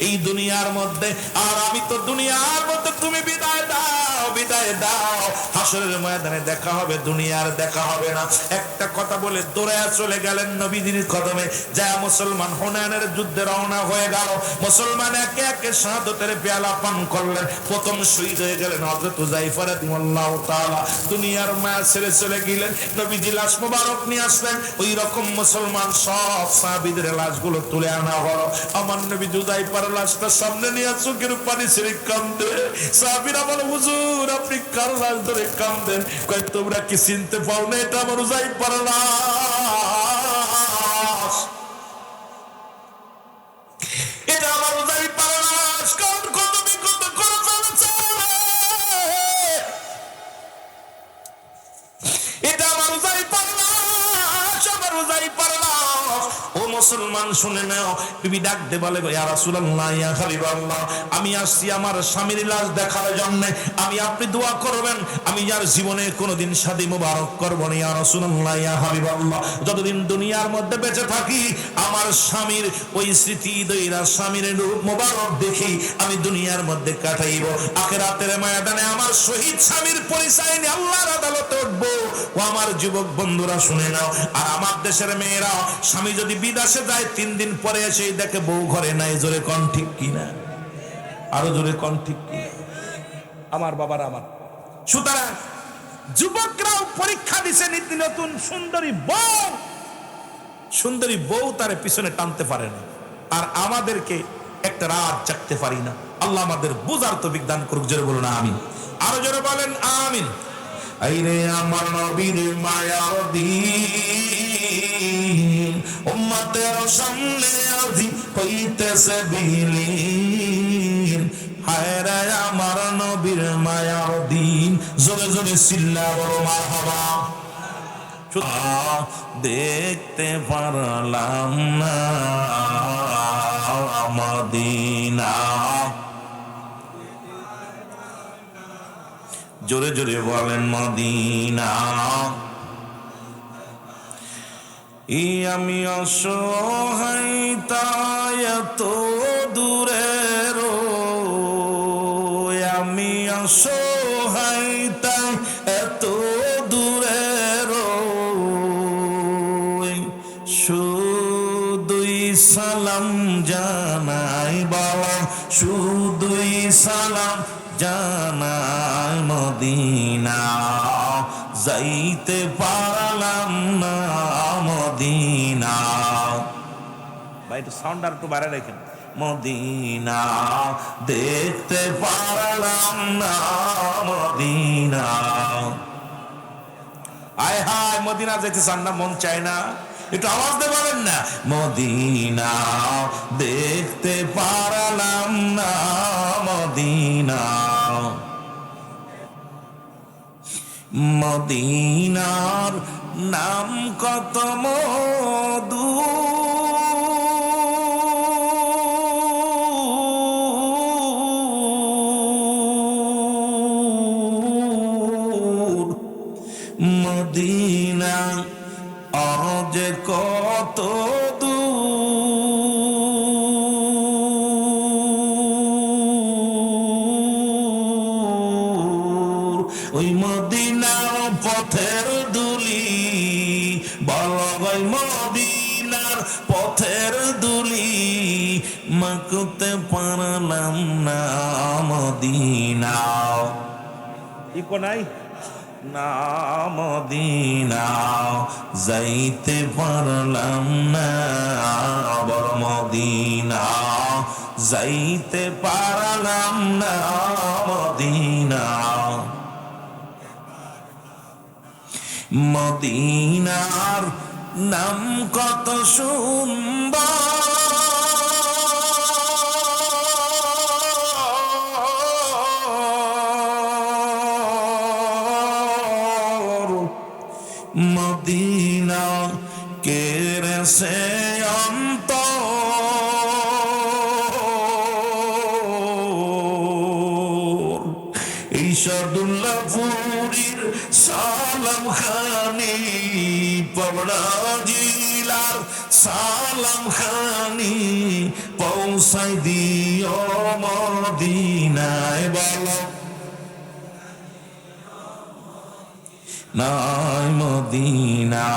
S1: এই দুনিয়ার মধ্যে। আর আমি তো দুনিয়ার মধ্যে, তুমি বিদায় দাও, বিদায় দাও, হাসরের ময়দানে দেখা হবে, দুনিয়ার দেখা হবে না। একটা কথা বলে দৌড়ায় চলে গেলেন নবীজির কদমে। যা মুসলমান হুনাইনের যুদ্ধে রওনা হয়ে গেল, মুসলমান একে একে শাহাদাতের পেয়ালা পান করলেন। প্রথম শহীদ হয়ে গেলেন হযরত হুযায়ফা রাদিয়াল্লাহু তাআলা, দুনিয়ার মায়া ছেড়ে চলে গেলেন। নবীজি লাশ মোবারক নিয়ে আসলেন, ওই রকম মুসলমান সব সাহাবীদের লাশগুলো তুলে আনা হলো। আমার নবী হুযায়ফার লাশটা সামনে নিয়ে চোখের পানি ছেড়ে কাঁদে। সাহাবীরা বলে, হুজুর আপনি কার লাশ ধরে কাঁদেন? কয়, তোমরা কি চিনতে পাও না এটা আমার হুযায়ফার লাশ, এটা আমার হুযায়ফার লাশ। কারণ কদমে কত করে চলেছে, এটা আমার হুযায়ফার লাশ, আমার হুযায়ফার লাশ। ও মুসলমান শুনে নাও, বিবি ডাক দে বলে, ইয়া রাসূলুল্লাহ, ইয়া হাবিবাল্লাহ, আমি আসছি আমার স্বামীর লাশ দেখার জন্য, আমি আপনি দোয়া করবেন, আমি যার জীবনে কোনোদিন শাদী মুবারক করব না, ইয়া রাসূলুল্লাহ, ইয়া হাবিবাল্লাহ, যতদিন দুনিয়ার মধ্যে বেঁচে থাকি আমার স্বামীর ওই স্মৃতি দইরা, স্বামীর রূপ মুবারক দেখি আমি দুনিয়ার মধ্যে কাটাইব, আখিরাতের ময়দানে আমার শহীদ স্বামীর পরিচয় নিয়ে আল্লাহর আদালতে উঠবো। ও আমার যুবক বন্ধুরা শুনে নাও, আর আমার দেশের মেয়েরা, স্বামী যদি বিদেশে যায় 3 দিন পরে এসে দেখে বউ ঘরে নাই, জোরে কোন ঠিক কিনা? আরো জোরে কোন ঠিক কিনা? আমার বাবার আমার। সুতরাং যুবকরাও পরীক্ষা দিছে, নীতি নতুন সুন্দরী বউ তার পিছনে টানতে পারে না, আর আমাদেরকে একটা রাত জাগতে পারি না। আল্লাহ আমাদের বুঝার তৌফিক দান করুক, জোরে বলুন আমিন। আরো জোরে বলেন আমিন। আইরে আমার নবীর মায়ার দিন, উম্মতের সামনে আজি হইতেছে বিলীন, হায় রে আমার নবীর মায়ার দিন, জোরে জোরে চিল্লা বলো মারহাবা। দেখতে পারলাম না মদিনা, জোরে জোরে বলেন মদিনা। আমি অসহায় তাই এত দূরে রই, আমি অসহায় তাই এত দূরে রই, শুধুই সালাম জানাই বাবা, শুধুই সালাম জানাই মদিনা, যাইতে পারলাম না মদিনা। ভাই একটু সাউন্ড আর একটু বাড়ায় রাখেন। মদিনা দেখতে পারলাম না মদিনা। আয় হায়, মদিনা যেতে চান না, মন চায় না? একটু আওয়াজ দিয়ে বলেন না, মদিনা দেখতে পারলাম না মদিনা। মদিনার নাম কত মধু, মদিনা আর যে কত দূর, ওই মদিনার পথের দুলি, বলগই মদিনার পথের দুলি, মাকুতে পারলাম না মদিনা। ইকো নাই না মদিনা, যাইতে পারলাম না বড় মদিনা, যাইতে পারলাম না মদিনা। মদিনার নাম কত সুন্দর, মদিনা কেড়েছে অন্তর। এই সাদুল্লাপুরীর সালাম খানি, পাবনা জেলার সালাম খানি পৌঁছাই দিও মদিনায়। বলো নাই মদিনা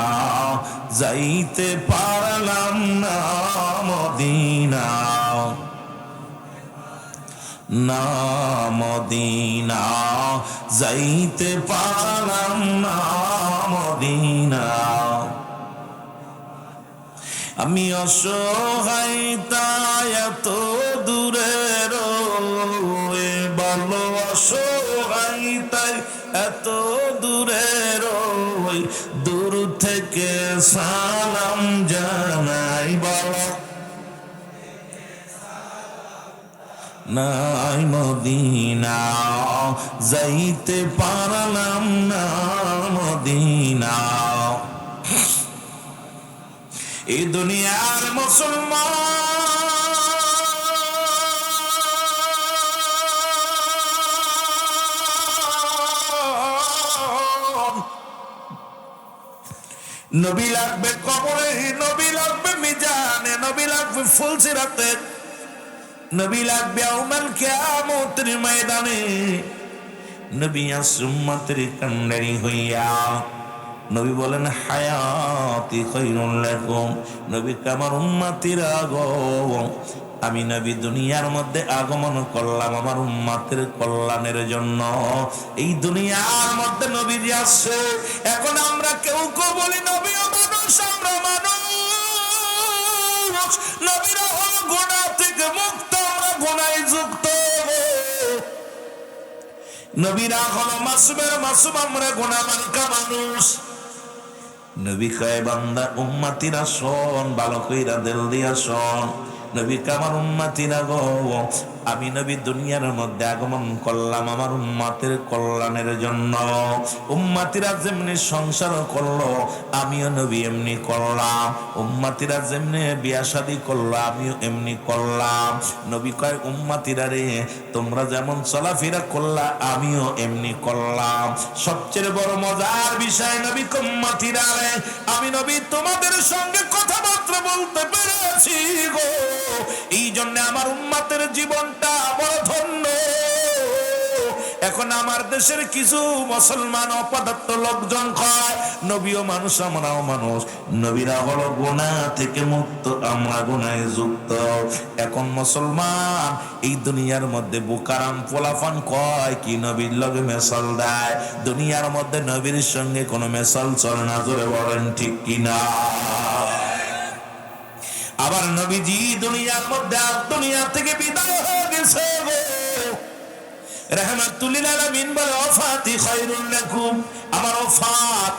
S1: যাইতে পারলাম না, মদিনা না, মদিনা যাইতে পারলাম না, মদিনা। আমি অসহায় তাই এত দূরে রয়ে, বলো অসহায় তাই এত দূরে রই, দূর থেকে সালাম জানাই। বলো নাই মদিনা যাইতে পারলাম না, মদিনা। এই দুনিয়ার মুসলমান নবী লাগবে কবরে, নবী লাগবে মিজানে, নবী লাগবে ফুলসিরাতে, নবী লাগবে ইয়াউমাল কিয়ামতের ময়দানে। নবী উম্মতের কান্ডারি হইয়া নবী বলেন হায়াতি খায়রুল লাকুম। নবী আমার উম্মতিরা গো, আমি নবী দুনিয়ার মধ্যে আগমন করলাম আমার উম্মতের কল্যাণের জন্য। এই দুনিয়ার মধ্যে নবী যে আসছে, এখন আমরা কেউ কেউ বলি নবীও মানুষ, আমরা মানুষ, নবীরা হলো গুনাহ থেকে মুক্ত, আমরা গুনাহে যুক্ত। নবীরা হলো মাসুমের মাসুম, আমরা গুনাহ মার্কা মানুষ। নবী কয় বান্দা উম্মতিরা শোন, ভালো কইরা দিল দিয়া শোন। নবী আমার উম্মতিরা গো, আমি নবী দুনিয়ার মধ্যে আগমন করলাম আমার উম্মতের কল্যাণের জন্য। উম্মতিরা যেমনি সংসার করলো, আমিও নবী এমনি করলাম। উম্মতিরা যেমনি বিয়া শাদী করলো, আমিও এমনি করলাম। নবী কয় উম্মতিরা রে, তোমরা যেমন চলাফেরা করলা, আমিও এমনি করলাম। সবচেয়ে বড় মজার বিষয় নবী উম্মতিরা রে, আমি নবী তোমাদের সঙ্গে কথাবার্তা বলতে পেরেছি গো, এই জন্য আমার উম্মতের জীবনটা বড় ধন্য। এখন আমার দেশের কিছু মুসলমান অপদার্থ লোকজন কয় নবীও মানুষ, আমরাও মানুষ। নবীরা হলো গুনাহ থেকে মুক্ত, আমরা গুনাহে যুক্ত। এখন মুসলমান এই দুনিয়ার মধ্যে বুকারাম পোলাফান কয় কি নবীর লগে মেসাল দেয়, দুনিয়ার মধ্যে নবীর সঙ্গে কোনো মেসাল চলে না। জোরে বলেন ঠিক কিনা? আবার নবীজি দুনিয়ার মধ্যে দুনিয়া থেকে বিদায় হয়ে গেছে গো, রাহমাতুল লিল আলামিন বলে ওয়াফাতি খায়রুল লাকুম। আমার ওফাত,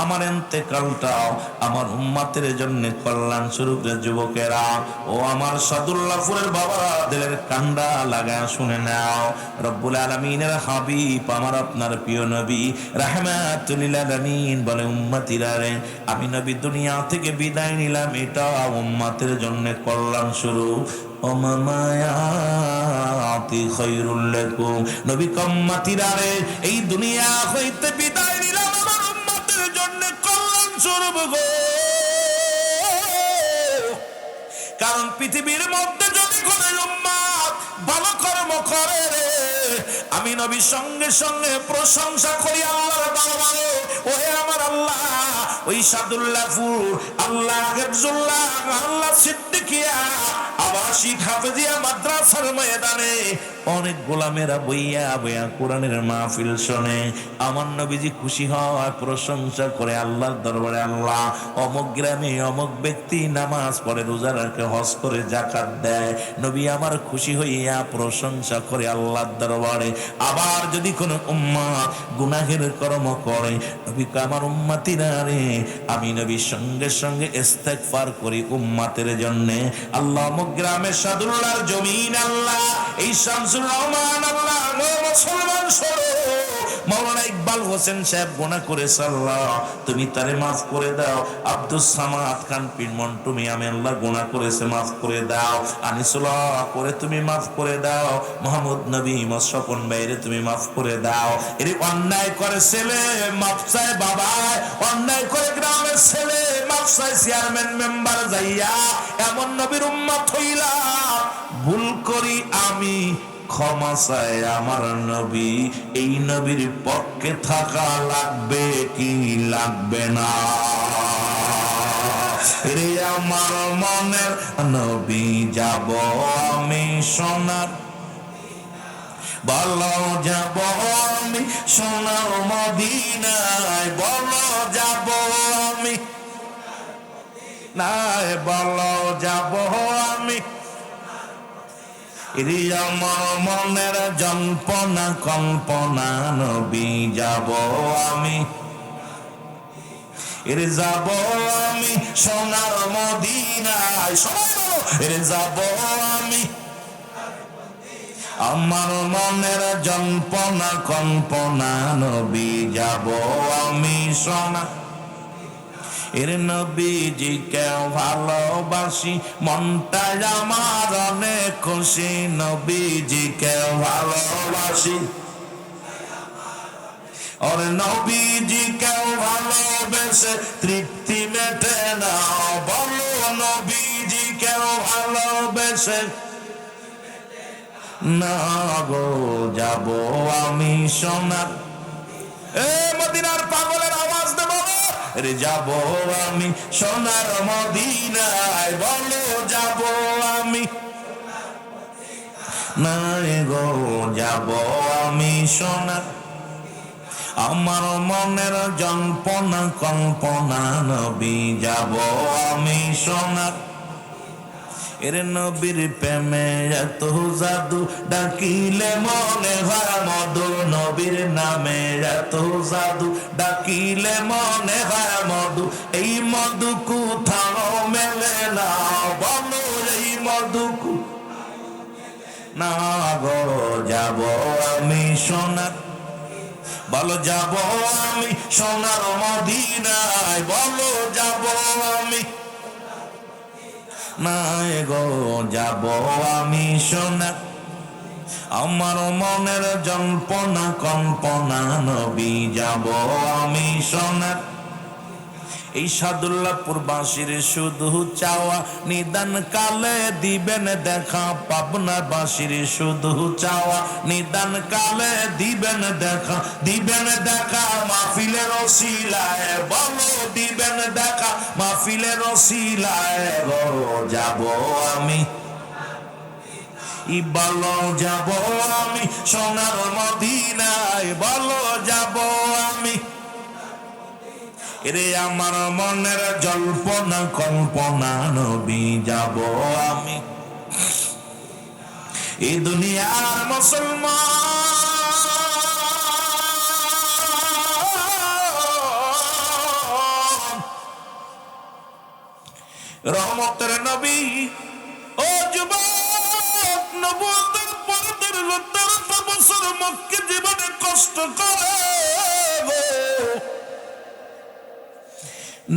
S1: আমার ইন্তেকালটাও আমার উম্মতের জন্য কল্যাণ স্বরূপ। যুবকেরা ও আমার সাদুল্লাহপুরের বাবারা, দিলের কান্ডা লাগায় শুনে নাও। রব্বুল আলামিনের হাবিব আমার আপনার প্রিয় নবী রাহমাতুল লিল আলামিন বলে উম্মতিরা রে, আমি নবী দুনিয়া থেকে বিদায় নিলাম, এটা উম্মতের জন্য কল্যাণ স্বরূপ। ও মামায়াতি খায়রুল লাকুম। নবী উম্মতিরা রে, এই দুনিয়া হইতে বিদায় নিলাম আমার উম্মতের জন্য কল্যাণ স্বরূপ গো। কারণ পৃথিবীর মধ্যে যদি কোন উম্মত ভালো কর্ম করে রে, আমি নবী সঙ্গে সঙ্গে প্রশংসা করি আল্লাহর দরবারে। ওহে আমার আল্লাহ, ওই সাদুল্লাহপুর, আল্লাহ হেফজুল্লাহ, আল্লাহ সিদ্দিকিয়া, আবাসিক হাফেজিয়া মাদ্রাসার ময়দানে অনেক গোলামেরা বইয়া বইয়া কোরআনের মাহফিল শোনে। আমার নবীজি খুশি হয়, প্রশংসা করে আল্লাহর দরবারে, আল্লাহ অমুক গ্রামে অমুক ব্যক্তি নামাজ পড়ে, রোজা রাখে, হজ করে, যাকাত দেয়। নবী আমার খুশি হইয়া প্রশংসা করে আল্লাহর দরবারে। আবার যদি কোনো উম্মত গুনাহের কর্ম করে, নবী আমার উম্মতিরা রে, আমি নবী সঙ্গে সঙ্গে ইস্তেগফার করি উম্মতের জন্য। আল্লাহ অমুক গ্রামের সাদুল্লাহর জমিন, আল্লাহ এই শামসুর রহমান, আল্লাহ মুসলমান শোনো, মাওলানা ইকবাল হোসেন সাহেব গুনাহ করেছে, আল্লাহ তুমি তারে মাফ করে দাও। আব্দুস সামাদ খান পীর মন্টু মিয়া আল্লাহ গুনাহ করেছে, মাফ করে দাও। আনিসুল্লাহ করে তুমি মাফ করে দাও। মোহাম্মদ নবী স্বপন ভাইরে তুমি মাফ করে দাও। এর অন্যায় করে ছেলে মাফ চায় বাবা, অন্যায় করে গ্রামের ছেলে মাফ চায় চেয়ারম্যান মেম্বার যাইয়া। এমন নবীর উম্মত হইলাম, ভুল করি আমি ক্ষমা চাই আমার নবী। এই নবীর পক্ষে থাকা লাগবে কি লাগবে না? রে আমার মনের নবী যাব আমি সোনার, বলো যাব আমি সোনার মদিনায়, বলো যাব আমি নাই, বলো যাব আমি। আমার মনের জল্পনা কল্পনা, নবী যাব আমি, যাব আমি সোনার মদিনায়, যাব আমি। আমার মনের জল্পনা কল্পনা, নবী যাব আমি সোনা। এর নবীজিকে ভালোবাসি, মনটা আমার অনেক খুশি, নবীজিকে ভালোবাসি। ওর নবীজিকে ভালোবেসে তৃপ্তি মেটে না, বলো নবীজিকে ভালোবেসে না গো, যাব আমি সোনার। এ মদিনার পাগলের আওয়াজ দেব রে, যাব আমি সোনার মদিনায়, বলো যাব আমি নাই গো, যাব আমি সোনার। আমার মনের জল্পনা কল্পনা, নবী যাব আমি সোনার। এর নবীর প্রেমে এত জাদু, ডাকিলে মনে হয় মধু, নবীর নামে এত জাদু, ডাকিলে মনে হয় মধু। এই মধু কোথাও মেলে না, বলো এই মধু না গো, যাব আমি সোনার, বলো যাব আমি সোনার মদিনায়, বলো যাব আমি নাই গো, যাব আমি সোনার। আমার মনের জল্পনা কল্পনা, নবী যাব আমি সোনার। এই সাদুল্লাহপুর বাসীর শুধু চাওয়া, নিদান কালে দিবেন দেখা। পাবনা বাসীর শুধু চাওয়া, নিদান কালে দিবেন দেখা, দিবেন দেখা মাহফিলের ওসিলায়, বলো দিবেন দেখা মাহফিলের ওসিলায় গো, যাব আমি বলো যাব আমি সোনার মদিনায়, বলো যাব আমি। এরে আমার মনের জল্পনা কল্পনা, নবী যাব আমি। এই দুনিয়ার মুসলমান, রহমতের নবী ও যুবক, নবুয়তের পরে 13 বছর মক্কা জীবনে কষ্ট করে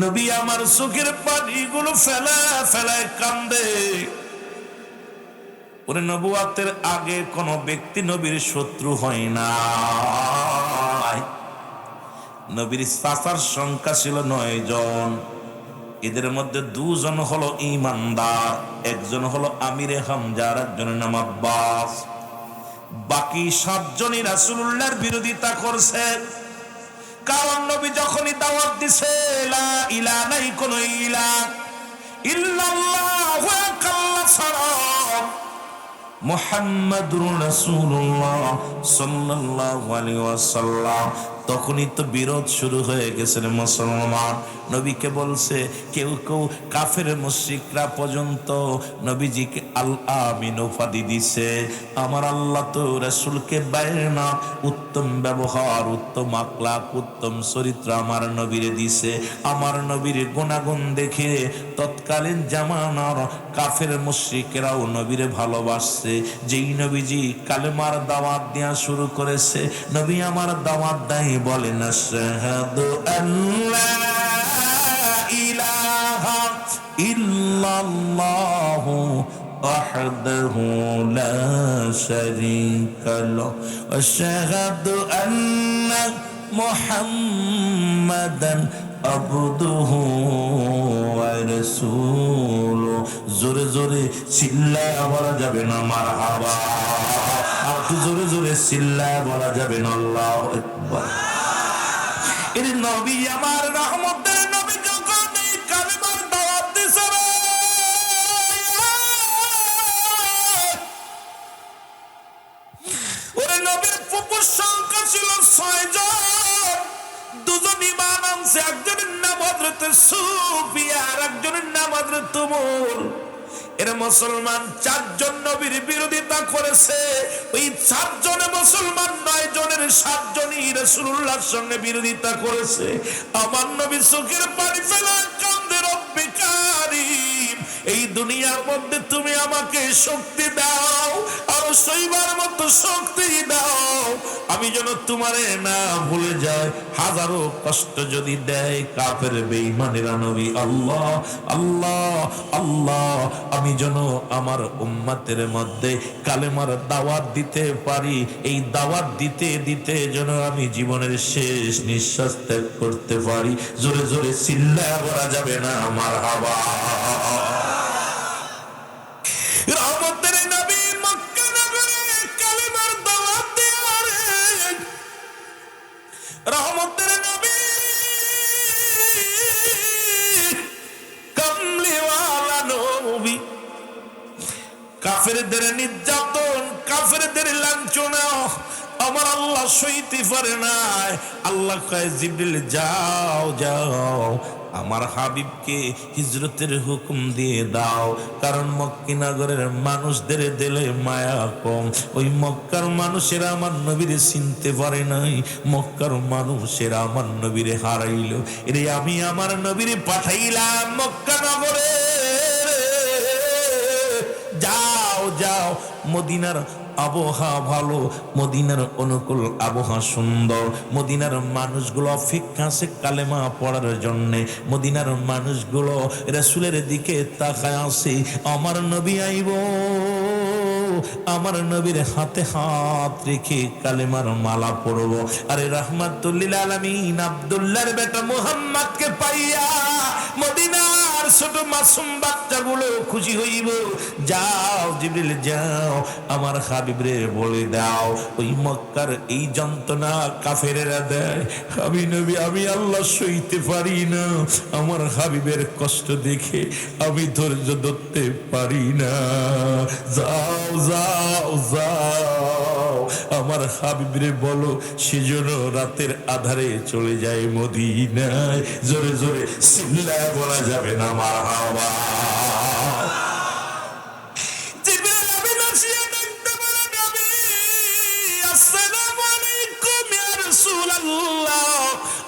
S1: নবী আমার চোখের পানিগুলো ফেলা ফেলায় কান্দে। ওরে নবুয়তের আগে কোন ব্যক্তি নবীর শত্রু হয় না। নবীর চাচার সংখ্যা ছিল 9 জন। এদের মধ্যে 2 জন হলো ঈমানদার, একজন হলো আমিরে হামজা আর একজনের নাম আব্বাস। বাকি 7 জনই রাসূলুল্লাহর বিরোধিতা করছে। কারণ নবী যখনই দাওয়াত দিছে লা ইলাহা নাই কোন ইলাহ ইল্লাল্লাহু কাল্লা ছাড়ো, মুহাম্মাদুর রাসূলুল্লাহ সাল্লাল্লাহু আলাইহি ওয়াসাল্লাম। তখনই তো বিরোধ শুরু হয়ে গেছে মুসলমান। নবীকে বলছে কেউ কেউ কাফের মুশরিকরা পর্যন্ত নবীজিকে আল আমিন উপাধি দিছে। আমার আল্লাহ তো রাসূলকে বাইনা উত্তম ব্যবহার, উত্তম আখলাক, উত্তম চরিত্র আমার নবীরে দিছে। আমার নবীর গুণাগুণ দেখে তৎকালীন জামানার কাফের মুশরিকেরাও নবীরে ভালোবাসছে। যেই নবীজি কালেমার দাওয়াত দেওয়া শুরু করেছে, নবী আমার দাওয়াত দেয় বলেন আশহাদু আল্লা ইলাহা ইল্লাল্লাহু ওয়াহদাহু লা শারীকা লাহু ওয়া আশহাদু আন্না মুহাম্মাদান আবদুহু ওয়া রাসূলুহু। জোরে জোরে চিল্লায় বলা যাবে না মারহাবা, আর একটু জোরে জোরে চিল্লায় বলা যাবে না আল্লাহু আকবার। এর নবী আমার রহমতের নবী যখন এই কালেমার দাওয়াত দিছে রে, ওরে নবীর ফুফুর সংখ্যা ছিল 6 জন। দুজন ঈমান আনছে, একজনের নাম হযরত সুফিয়া আর একজনের নাম হযরত তুমুল। এরা মুসলমান 4 জন নবীর বিরোধিতা করেছে। ওই 4 জনে মুসলমান 9 জনের 7 জনই রাসূলুল্লাহর সঙ্গে বিরোধিতা করেছে। আমার নবী চোখের পানি ফেলে কান্দে, রব্বে কারীম, এই দুনিয়ার মধ্যে তুমি আমাকে শক্তি দাও, আর সইবার মতো শক্তি দাও, আমি যেন তোমারে না ভুলে যাই। হাজারো কষ্ট যদি দেয় কাফের বেঈমানেরা, নবী আল্লাহ আল্লাহ আল্লাহ, আমি যেন আমার উম্মতের মধ্যে কালেমার দাওয়াত দিতে পারি। এই দাওয়াত দিতে দিতে যেন আমি জীবনের শেষ নিঃশ্বাস ত্যাগ করতে পারি। জোরে জোরে চিল্লায়া বলা যাবে না মারহাবা। রহমতের নবী মক্কা নগরে কালেমার দাওয়াত দেওয়ার, রহমতের নবী কামলিওয়ালা নবী কাফেরদের নির্যাতন, কাফেরদের লাঞ্ছনা আমার আল্লাহ সইতে পারে না। আল্লাহ কয় জিবরিল যাও যাও, আমার হাবিবকে হিজরতের হুকুম দিয়ে দাও, কারণ মক্কা নগরের মানুষদের দিলে মায়া কম। ওই মক্কার মানুষেরা আমার নবীরে চিনতে পারে নাই, মক্কার মানুষেরা আমার নবীরে হারাইল। এরে আমি আমার নবীরে পাঠাইলাম মক্কা নগরে, যাও যাও, মদিনার আবহাওয়া ভালো, মদিনার অনুকূল আবহাওয়া সুন্দর, মদিনার মানুষগুলো অপেক্ষা আছে কালেমা পড়ার জন্যে, মদিনার মানুষগুলো রাসূলের দিকে তাকায় আছে, আমার নবী আইব, আমার নবীর হাতে হাত রেখে কালেমার মালা পরব। আরে রাহমাতুল লিল আলামিন আব্দুল্লাহর বেটা মুহাম্মদকে পাইয়া মদিনার ছোট মাসুম বাচ্চাগুলো খুশি হইব। যাও জিবরিল যাও, আমার হাবিবরে বলে দাও ওই মক্কার এই যন্ত্রণা কাফেরেরা দেয়, আমি নবী আমি আল্লাহ সইতে পারি না, আমার হাবিবের কষ্ট দেখে আমি ধৈর্য ধরতে পারি না। যাও যাও যাও, আমার হাবিবরে বলো সেজন্য রাতের আধারে চলে যায় মদিনায়। জোরে জোরে চিল্লায় বলা যাবে না মারহাবা। জিবরিল আমিন আসিয়া ডাকতে বলে, নবী আসসালামু আলাইকুম ইয়া রাসূলুল্লাহ,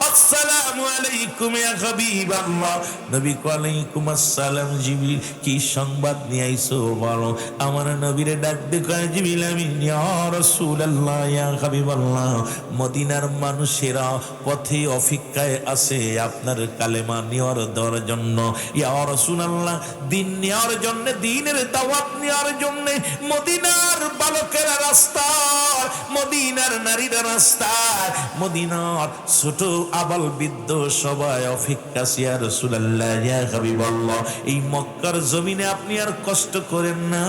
S1: আসসালামু আলাইকুম ইয়া হাবিবাল্লাহ। নবী ওয়ালাইকুম আসসালাম। জিবরিল কি সংবাদ নিয়ে আইছো বলো। আমার নবীরে ডাকতে কয় জিবরিল আমিন ইয়া রাসূলুল্লাহ ইয়া হাবিবাল্লাহ, মদিনার মানুষেরা পথে অপেক্ষায় আছে আপনার কালেমা নেওয়ার দেওয়ার জন্য। ইয়া রাসূলুল্লাহ, দিন নেওয়ার জন্য, দিনের দাওয়াত নেওয়ার জন্য মদিনার বালকেরা রাস্তায়, মদিনার নারীরা রাস্তায়, মদিনার ছোট আবাল বৃদ্ধ সব সবাই অপেক্ষা ইয়া রাসূলুল্লাহ ইয়া হাবিবাল্লাহ, এই মক্কার জমিনে আপনি আর কষ্ট করেন না।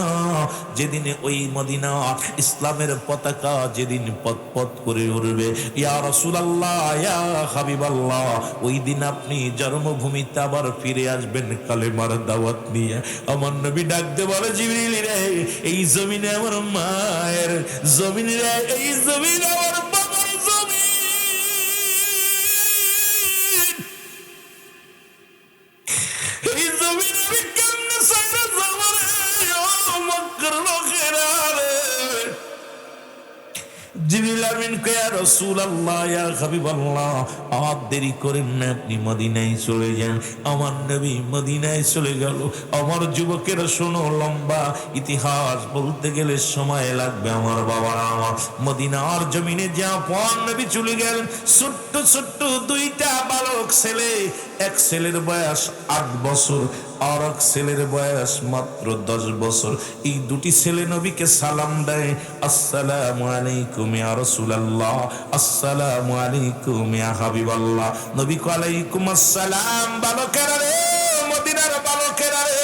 S1: যেদিনে ওই মদিনা ইসলামের পতাকা যেদিন পতপত করে উঠবে ইয়া রাসূলুল্লাহ ইয়া হাবিবাল্লাহ, ওই দিন আপনি জন্মভূমিতে আবার ফিরে আসবেন কালেমার দাওয়াত নিয়ে। আমার নবী ডাক দিয়ে বলে, জিবরিল রে, এই জমিনে আমার মায়ের জমিন রে, এই জমিন আমার বাবার জমিন, এই জমিন আমি কেমনে ছাইরা যাব রে? ও মক্কার লোকেরা রে। জিবরিল আমিন কয়, ইয়া রাসূলুল্লাহ ইয়া হাবিবাল্লাহ, আর দেরি করেন না, আপনি মদিনায় চলে যান। আমার নবী মদিনায় চলে গেল। আমার যুবকেরা শোনো, লম্বা ইতিহাস বলতে গেলে সময় লাগবে। আমার বাবারা, আমার মদিনার জমিনে যা পর নবী চলে গেলেন, ছোট্ট ছোট্ট দুইটা বালক ছেলে, এক ছেলের বয়স 8 বছর আর এক ছেলের বয়স মাত্র 10 বছর। এই দুটি ছেলে নবীকে সালাম দেয়, আসসালামু আলাইকুম ইয়া রাসূলুল্লাহ, আসসালামু আলাইকুম ইয়া হাবিবাল্লাহ। নবী কো আলাইকুম আসসালাম। বালকেরা রে, মদিনার বালকেরা রে,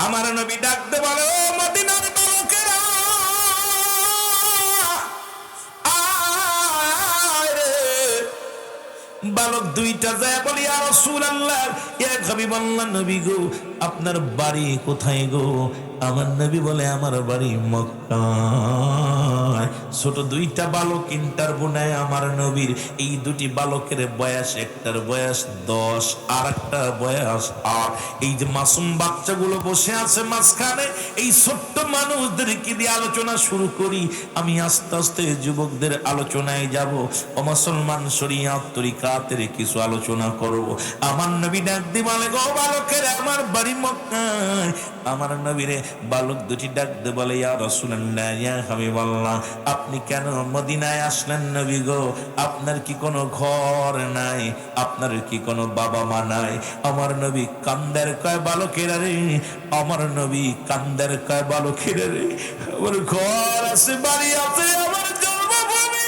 S1: আমার নবী ডাকতে বলে, ও মদিনার বালকেরা, আয় রে। বালক দুইটা যায় বলি, ইয়া রাসূলুল্লাহ ইয়া হাবিবাল্লাহ, নবী গো আপনার বাড়ি কোথায় গো? আমার নবী বলে, আমার বাড়ি মক্কায়। ছোট দুইটা বালক ইন্টারভিউ নেয় আমার নবীর। এই দুটি বালকের বয়স, একটার বয়স 10 আর একটার বয়স 8। এই যে মাসুম বাচ্চাগুলো বসে আছে মাঝখানে, এই ছোট্ট মানুষদেরকে দিয়ে আলোচনা শুরু করি। আমি আস্তে আস্তে যুবকদের আলোচনায় যাব। ও মুসলমান, শরিয়াত তরিকাতের কিছু আলোচনা করব। আমার নবী ডাক দিয়ে বলে, গো বালকের, আমার বাড়ি মক্কায়। আমার নবীরে বালক দুটি ডাক দিয়ে বলে, ইয়া রাসূলুল্লাহ ইয়া হাবিবাল্লাহ, আপনি কেন মদিনায় আসলেন নবী গো? আপনার কি কোনো ঘর নাই? আপনার কি কোনো বাবা মা নাই? আমার নবী কান্দের কয়, বালকেরা রে, আমার নবী কান্দের কয়, বালকেরা রে, আমার ঘর আছে, বাড়ি আছে, আমার জন্মভূমি।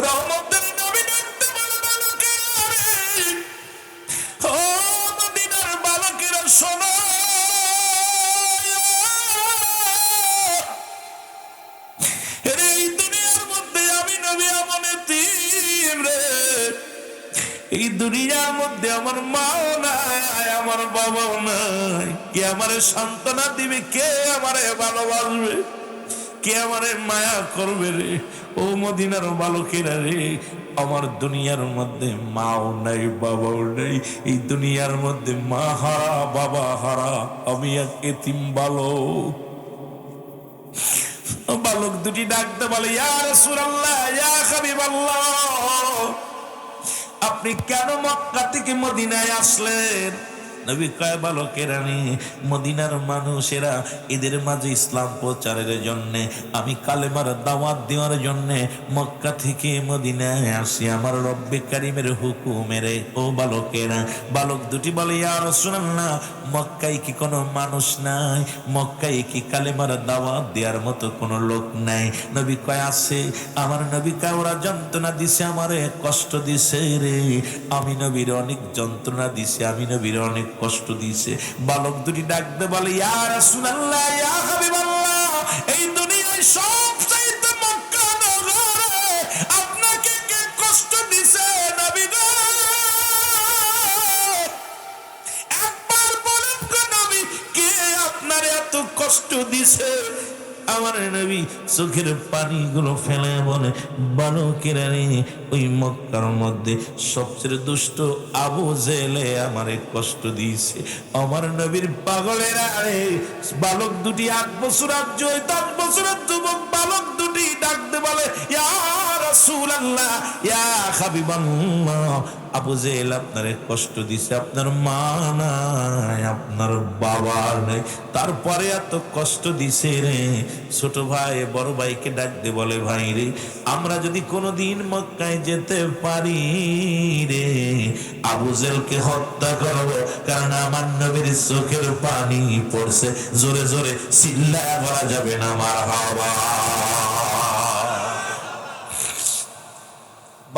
S1: রহমতের নবী ডাকতে বলে, বালকেরা রে, ও মদিনার বালকেরা শোনো, এই দুনিয়ার মধ্যে আমি নবী এমন এতিম রে, এই দুনিয়ার মধ্যে আমার মাও নাই, আমার বাবাও নাই। কে আমারে সান্ত্বনা দিবে? কে আমারে ভালোবাসবে? কে আমারে মায়া করবে রে? ও মদিনার বালকেরা রে, আমার দুনিয়ার মধ্যে মাও নাই, বাবাও নাই। এই দুনিয়ার মধ্যে মা হারা, বাবা হারা, আমি এক এতিম বালক। বালক দুটি ডাকতে বলে, ইয়া রাসূলুল্লাহ ইয়া হাবিবাল্লাহ, আপনি কেন মক্কা থেকে মদিনায় আসলেন? নবী কয়, বালকেরা রে, মদিনার মানুষেরা এদের মাঝে ইসলাম প্রচারের জন্য, আমি কালেমার দাওয়াত দেওয়ার জন্য মক্কা থেকে মদিনায় আসি আমার রব্বে কারিমের হুকুমের। ও বালকেরা, বালক দুটি বলে, ইয়া রাসূলুল্লাহ, মক্কায় কি কোনো মানুষ নাই? মক্কায় কি কালেমার দাওয়াত দেওয়ার মতো কোনো লোক নাই? নবী কয়, আছে। আমার নবী কয়, ওরা যন্ত্রণা দিছে, আমারে কষ্ট দিছে রে, আমি নবীর অনেক যন্ত্রণা দিছে, আমি নবীর অনেক কষ্ট দিছে। বালক দুটি ডাকতে বলে, ইয়া রাসূলুল্লাহ ইয়া হাবিবাল্লাহ, এই দুনিয়ায় সবচাইতে মক্কা নগরে আপনাকে কে কষ্ট দিছে নবী গো? একবার বলেন গো নবী, কে আপনার এত কষ্ট দিছে? আমার নবী চোখের পানিগুলো ফেলে বলে, বালকেরা রে, ওই মক্কার মধ্যে সবচেয়ে দুষ্ট আবু জেলে আমারে কষ্ট দিয়েছে। আমার নবীর পাগলেরা রে, বালক দুটি 8 বছর আর 10 বছরের যুবক বালক দুটি ডাকতে বলে, ইয়া রাসূলুল্লাহ ইয়া হাবিবাল্লাহ, আবু জেল আপনারে কষ্ট দিছে, আপনার মা নাই, আপনার বাবা নাই, তারপরে এত কষ্ট দিছে রে। ছোট ভাই বড় ভাইকে ডাক দিয়ে বলে, ভাই রে, আমরা যদি কোনোদিন মক্কায় যেতে পারি রে, আবু জেলকে হত্যা করব, কারণ আমার নবীর চোখের পানি পড়ছে। জোরে জোরে চিল্লায়া বলা যাবে না মারহাবা।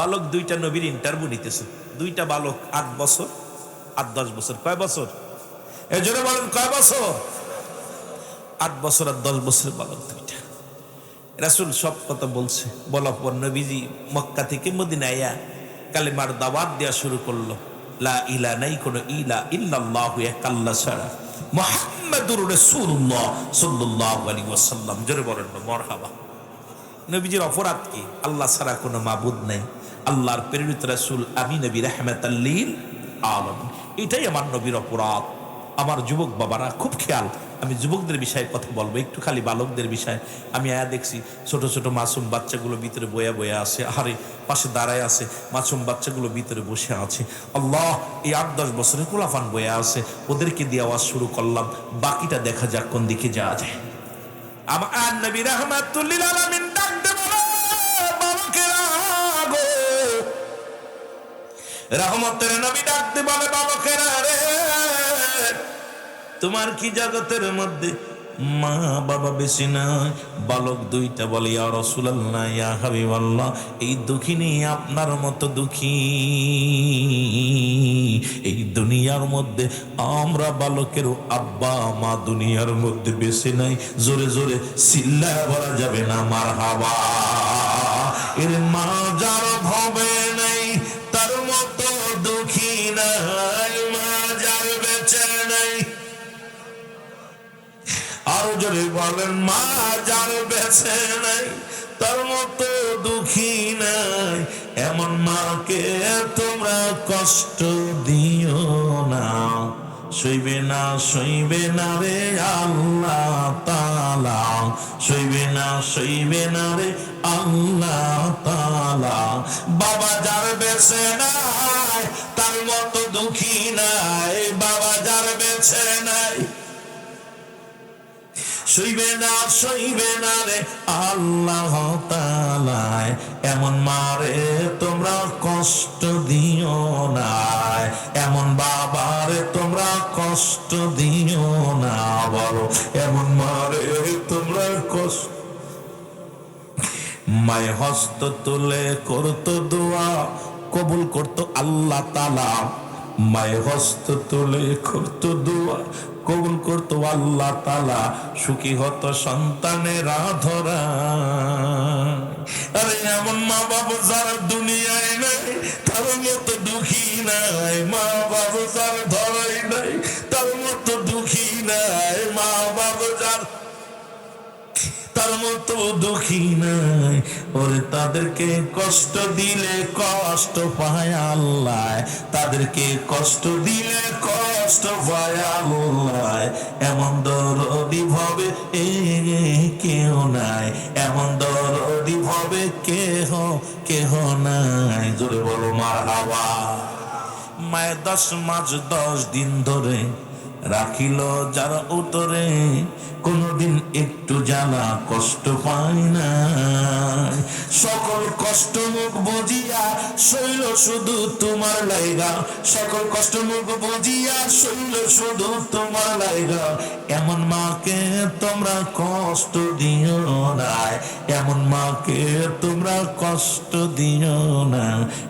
S1: বালক দুইটা নবীর ইন্টারভিউ নিতেছে। দুইটা বালক 8 বছর আর 10 বছর। কয় বছর? এই জন্য বলেন কয় বছর? 8 বছর আর 10 বছরের বালক দুইটা। রাসূল সব কথা বলছে, বলার পর নবীজি মক্কা থেকে মদিনায় আইয়া কালেমার দাওয়াত দেওয়া শুরু করলো। লা ইলাহা নাই কোনো ইলা ইল্লাল্লাহু এক আল্লাহ ছাড়া, মুহাম্মাদুর রাসূলুল্লাহ সাল্লাল্লাহু আলাইহি ওয়াসাল্লাম। জোরে বলেন না মারহাবা। নবীজির অপরাধ কি? আল্লাহ ছাড়া কোনো মাবুদ নাই, আল্লাহর প্রেরিত রাসূল আমি নবী রাহমাতাল লিল আলামিন। এটাই আমার নবীর অপরাধ। আমার যুবক বাবারা খুব খেয়াল, আমি যুবকদের বিষয়ে কথা বলবো, একটু খালি বালকদের বিষয়ে। আমি আয়া দেখছি ছোট ছোট মাসুম বাচ্চাগুলো ভিতরে বয়া বয়া আছে, আরে পাশে দাঁড়ায় আছে, মাসুম বাচ্চাগুলো ভিতরে বসে আছে। আল্লাহ, এই 8-10 বছরের পোলাফান বয়া আছে, ওদেরকে দিয়ে আওয়াজ শুরু করলাম, বাকিটা দেখা যাক কোন দিকে যাওয়া যায়। আমার নবী রাহমাতুল লিল আলামিন ডাক দেব, বালকেরা গো, রহমতের নবী ডাক দেব, বালকেরা রে, তোমার কি জগতের মধ্যে মা বাবা বেশি নাই? বালক দুইটা বলে, ইয়া রাসূলুল্লাহ, ইয়া হাবিবাল্লাহ, এই দুঃখিনী আপনার মতো দুঃখী এই দুনিয়ার মধ্যে আমরা বালকের আব্বা মা দুনিয়ার মধ্যে বেশি নাই। জোরে জোরে চিল্লায় বলা যাবে না মারহাবা। এর মা যার ভবে নাই তার মতো দুঃখী নাই, মা যার বেঁচে নাই। আরো জোরে বলেন, মা যার বেঁচে নাই তার মতো দুঃখী নাই। এমন মাকে তোমরা কষ্ট দিও না, সইবে না সইবে না রে আল্লাহ তাআলা, সইবে না সইবে না রে আল্লাহ তাআলা। বাবা যার বেঁচে নাই তার মতো দুঃখী নাই, বাবা যার বেঁচে নাই সইবে না রে আল্লাহ তাআলা। এমন মারে তোমরা কষ্ট দিও না, এমন বাবারে তোমরা কষ্ট দিও না, বলো এমন মারে তোমরা কষ্ট। মায়ে হস্ত তুলে করতো দোয়া, কবুল করতো আল্লাহ তাআলা। মায়ে হস্ত তুলে করতো দোয়া, কবুল করতো আল্লাহ তাআলা। সুখী হতো সন্তানেরা ধরা। আরে এমন মা বাবা যারা দুনিয়ায় নাই তার মতো দুঃখী নাই, মা বাবা যার ধরাই নাই তার মতো দুঃখী নাই, মা বাবা যার তার মতো দুঃখী নাই। ওরে তাদেরকে কষ্ট দিলে কষ্ট পায় আল্লাহ, তাদেরকে কষ্ট দিলে কষ্ট পায় আল্লাহ। এমন দরদি ভাবে কেউ নাই, এমন দরদি ভাবে কেহ নাই। জোরে বলো মারহাবা। মায়ের 10 মাস 10 দিন ধরে রাখিল যারা উতরে, কোনদিন একটু জ্বালা কষ্ট পায় না। সকল কষ্ট মুখ বুঝিয়া শৈল শুধু তোমার লাইগা, সকল কষ্ট মুখ বুঝিয়া শৈল শুধু তোমার লাইগা। এমন মাকে তোমরা কষ্ট দিও না, এমন মাকে তোমরা কষ্ট দিও না।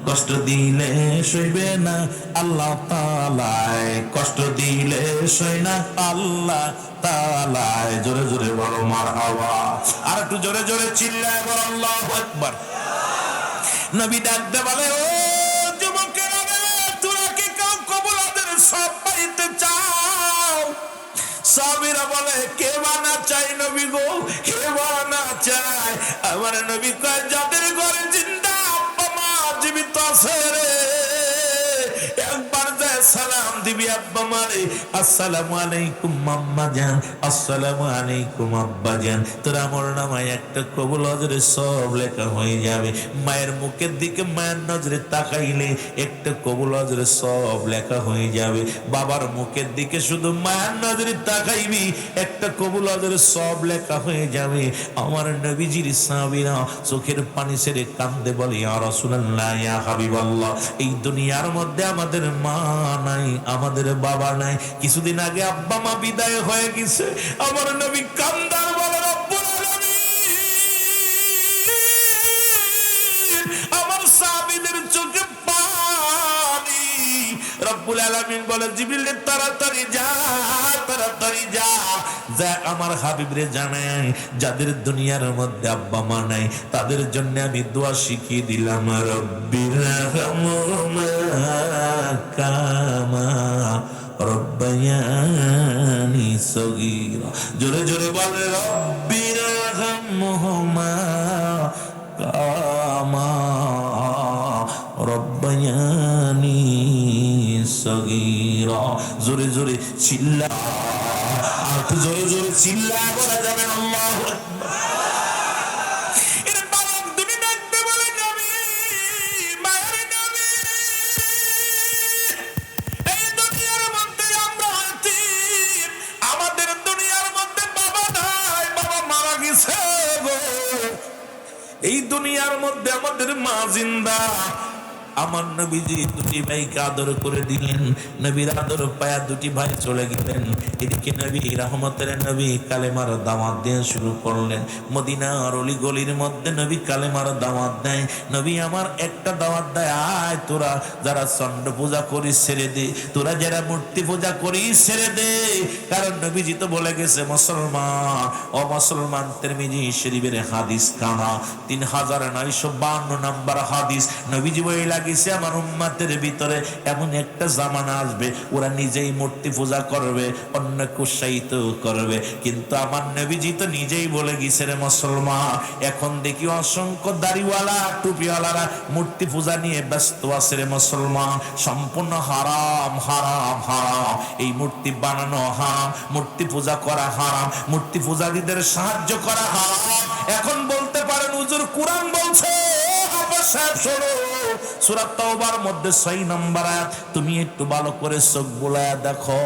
S1: কষ্ট দিলে সইবে না আল্লাহ তাআলা, কষ্ট দিলে সই না আল্লাহ তাআলা। জোরে জোরে বলো মারহাবা। আর একটু জোরে জোরে চিল্লায় বলো আল্লাহু আকবার। নবী ডাকতে বলে, ও যুবকেরা রে, তোরা কি কেউ কবুলাদের সব পাইতে চাও? সাহাবীরা বলে, কে বানা চাই নবী গো, কে বানা চাই? আমার নবী কয়, যাদের ঘরে জিন্দা আব্বা মা জীবিত আছে রে, একবার যায় সালাম দিবি আব্বা মারে, আসসালামু আলাইকুম আম্মা জান, আসসালামু আলাইকুম আব্বা জান। তোর আমল নামায় একটা কবুল হজরে সব লেখা হয়ে যাবে। মায়ের মুখের দিকে মায়ের নজরে তাকাইলে একটা কবুল হজরে সব লেখা হয়ে যাবে। বাবার মুখের দিকে শুধু মায়ের নজরে তাকাইবি, একটা কবুল হজরে সব লেখা হয়ে যাবে। আমার নবীজির সাহাবীরা চোখের পানি ছেড়ে কান্দে বলে, ইয়া রাসূলুল্লাহ, ইয়া হাবিবাল্লাহ, এই দুনিয়ার মধ্যে আমাদের মা নাই, আমাদের বাবা নাই। কিছুদিন আগে আব্বা মা বিদায় হয়ে গেছে। আমার নবী কান্দার বলে, রব্বুল আলামিন আমার সাহাবীদের রব্বুল আলামিন বলে জিবরিল তাড়াতাড়ি যা, তাড়াতাড়ি যা, যা আমার হাবিবরে জানাই যাদের দুনিয়ার মধ্যে আব্বা মা নাই তাদের জন্য আমি দোয়া শিখিয়ে দিলাম, রব্বিরহামহুমা কামা রব্বায়ানি সগীরা। জোরে জোরে বলে রব্বিরহামহুমা কামা রব্বায়ানি সগীরা। জোরে জোরে চিল্লা, জোরে জোরে চিল্লা বলা যাবে না। আল্লাহু আকবার। এর বালক দুটি ডাকতে বলে নবী, মায়ের নবী, এই দুনিয়ার মধ্যে আমরা আছি, আমাদের দুনিয়ার মধ্যে বাবা নাই, বাবা মারা গেছে গো। এই দুনিয়ার মধ্যে আমাদের মা জিন্দা। আমার নবীজি দুটি ভাইকে আদর করে দিলেন, নবীর আদর পায়া দুটি ভাই চলে গেলেন। এদিকে নবী রহমতের নবী কালেমার দাওয়াত দেওয়া শুরু করলেন। মদিনার অলি গলির মধ্যে নবী কালেমার দাওয়াত দেয়। নবী আমার একটা দাওয়াত দেয়, আয় তোরা যারা চন্ড পূজা করিস ছেড়ে দে, তোরা যারা মূর্তি পূজা করিস ছেড়ে দে। কারণ নবীজি তো বলে গেছে মুসলমান ও মুসলমান, তিরমিজি শরীফের হাদিস কানা 3952 নম্বর হাদিস। নবীজি বলে গেছে আমার উম্মতের ভিতরে এমন একটা জামানা আসবে ওরা নিজেই মূর্তি পূজা করবে, অন্যকে উৎসাহিত করবে। কিন্তু আমার নবীজি তো নিজেই বলে গেছে রে মুসলমান, এখন দেখি অসংখ্য দাড়িওয়ালা টুপিওয়ালারা মূর্তি পূজা নিয়ে ব্যস্ত আছে রে মুসলমান। সম্পূর্ণ হারাম, হারাম, হারাম। এই মূর্তি বানানো হারাম, মূর্তি পূজা করা হারাম, মূর্তি পূজারীদের সাহায্য করা হারাম। এখন বলতে পারেন হুজুর কোরআন বলছে, সাহেব শোনো সূরা তাওবার মধ্যে 6 নম্বর আয়াত, তুমি একটু ভালো করে চোখ বুলায়া দেখো,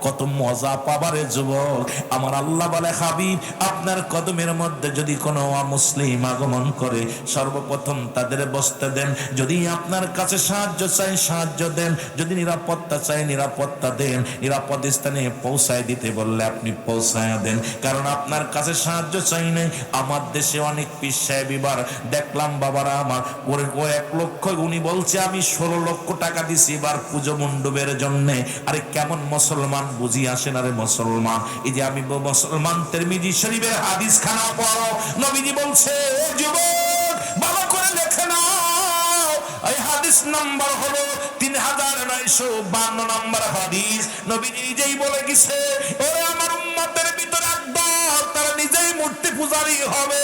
S1: কত মজা পাবারে যুবক। আমার আল্লাহ বলে হাবিব আপনার কদমের মধ্যে যদি কোনো মুসলিম আগমন করে সর্বপ্রথম তাদের বসতে দেন, যদি আপনার কাছে সাহায্য চাই সাহায্য দেন, যদি নিরাপত্তা চাই নিরাপত্তা দেন, নিরাপদ স্থানে পৌঁছায় দিতে বললে আপনি পৌঁছায় দেন। কারণ আপনার কাছে সাহায্য চাই নাই। আমার দেশে অনেক পীর সাহেব এবার দেখলাম বাবারা আমার করে 1 লক্ষ, উনি বলছে আমি 16 লক্ষ টাকা দিছি এবার পুজো মণ্ডপের জন্য। আরে কেমন মুসলমান বুঝি আসে না রে মুসলমান। এই যে আমি মুসলমান তিরমিজি শরীফের হাদিস খানা পড়ো, নবীজি বলছে ও যুবক ভালো করে লেখে নাও, এই হাদিস নাম্বার হলো 3952 নম্বর হাদিস। নবীজি নিজেই বলে গেছে ওরে আমার উম্মতের ভিতরে একদল তারা নিজেই মূর্তি পূজারী হবে,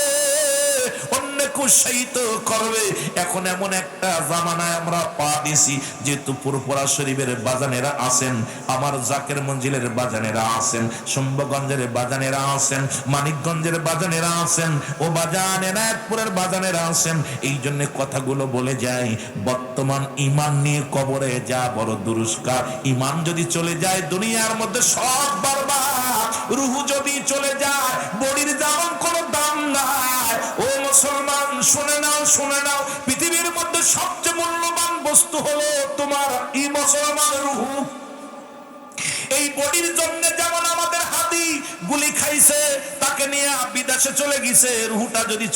S1: উৎসাহিত করবে। এখন এমন একটা জামানায় আমরা পা দিছি, যেহেতু পুরপুরা শরীফের বাজানেরা আছেন, আমার জাকের মঞ্জিলের বাজানেরা আছেন, শম্ভগঞ্জের বাজানেরা আছেন, মানিকগঞ্জের বাজানেরা আছেন, ও বাজানেরা একপুরের বাজানেরা আছেন। এই জন্য কথাগুলো বলে যাই, বর্তমান ইমান নিয়ে কবরে যা বড় দুরুস্কার। ইমান যদি চলে যায় দুনিয়ার মধ্যে সব বরবাদ, রুহু যদি চলে যায় বডির যেমন কোনো দাম নাই। ও মুসলমান শুনে নাও, শুনে নাও, পৃথিবীর মধ্যে সবচেয়ে মূল্যবান বস্তু হলো তোমার এই মুসলমান রুহু। এই বডির জন্য যেমন আমাদের হাতি গুলি খাইছে, তাকে নিয়ে বিদেশে চলে গেছে, রুহুটা যদি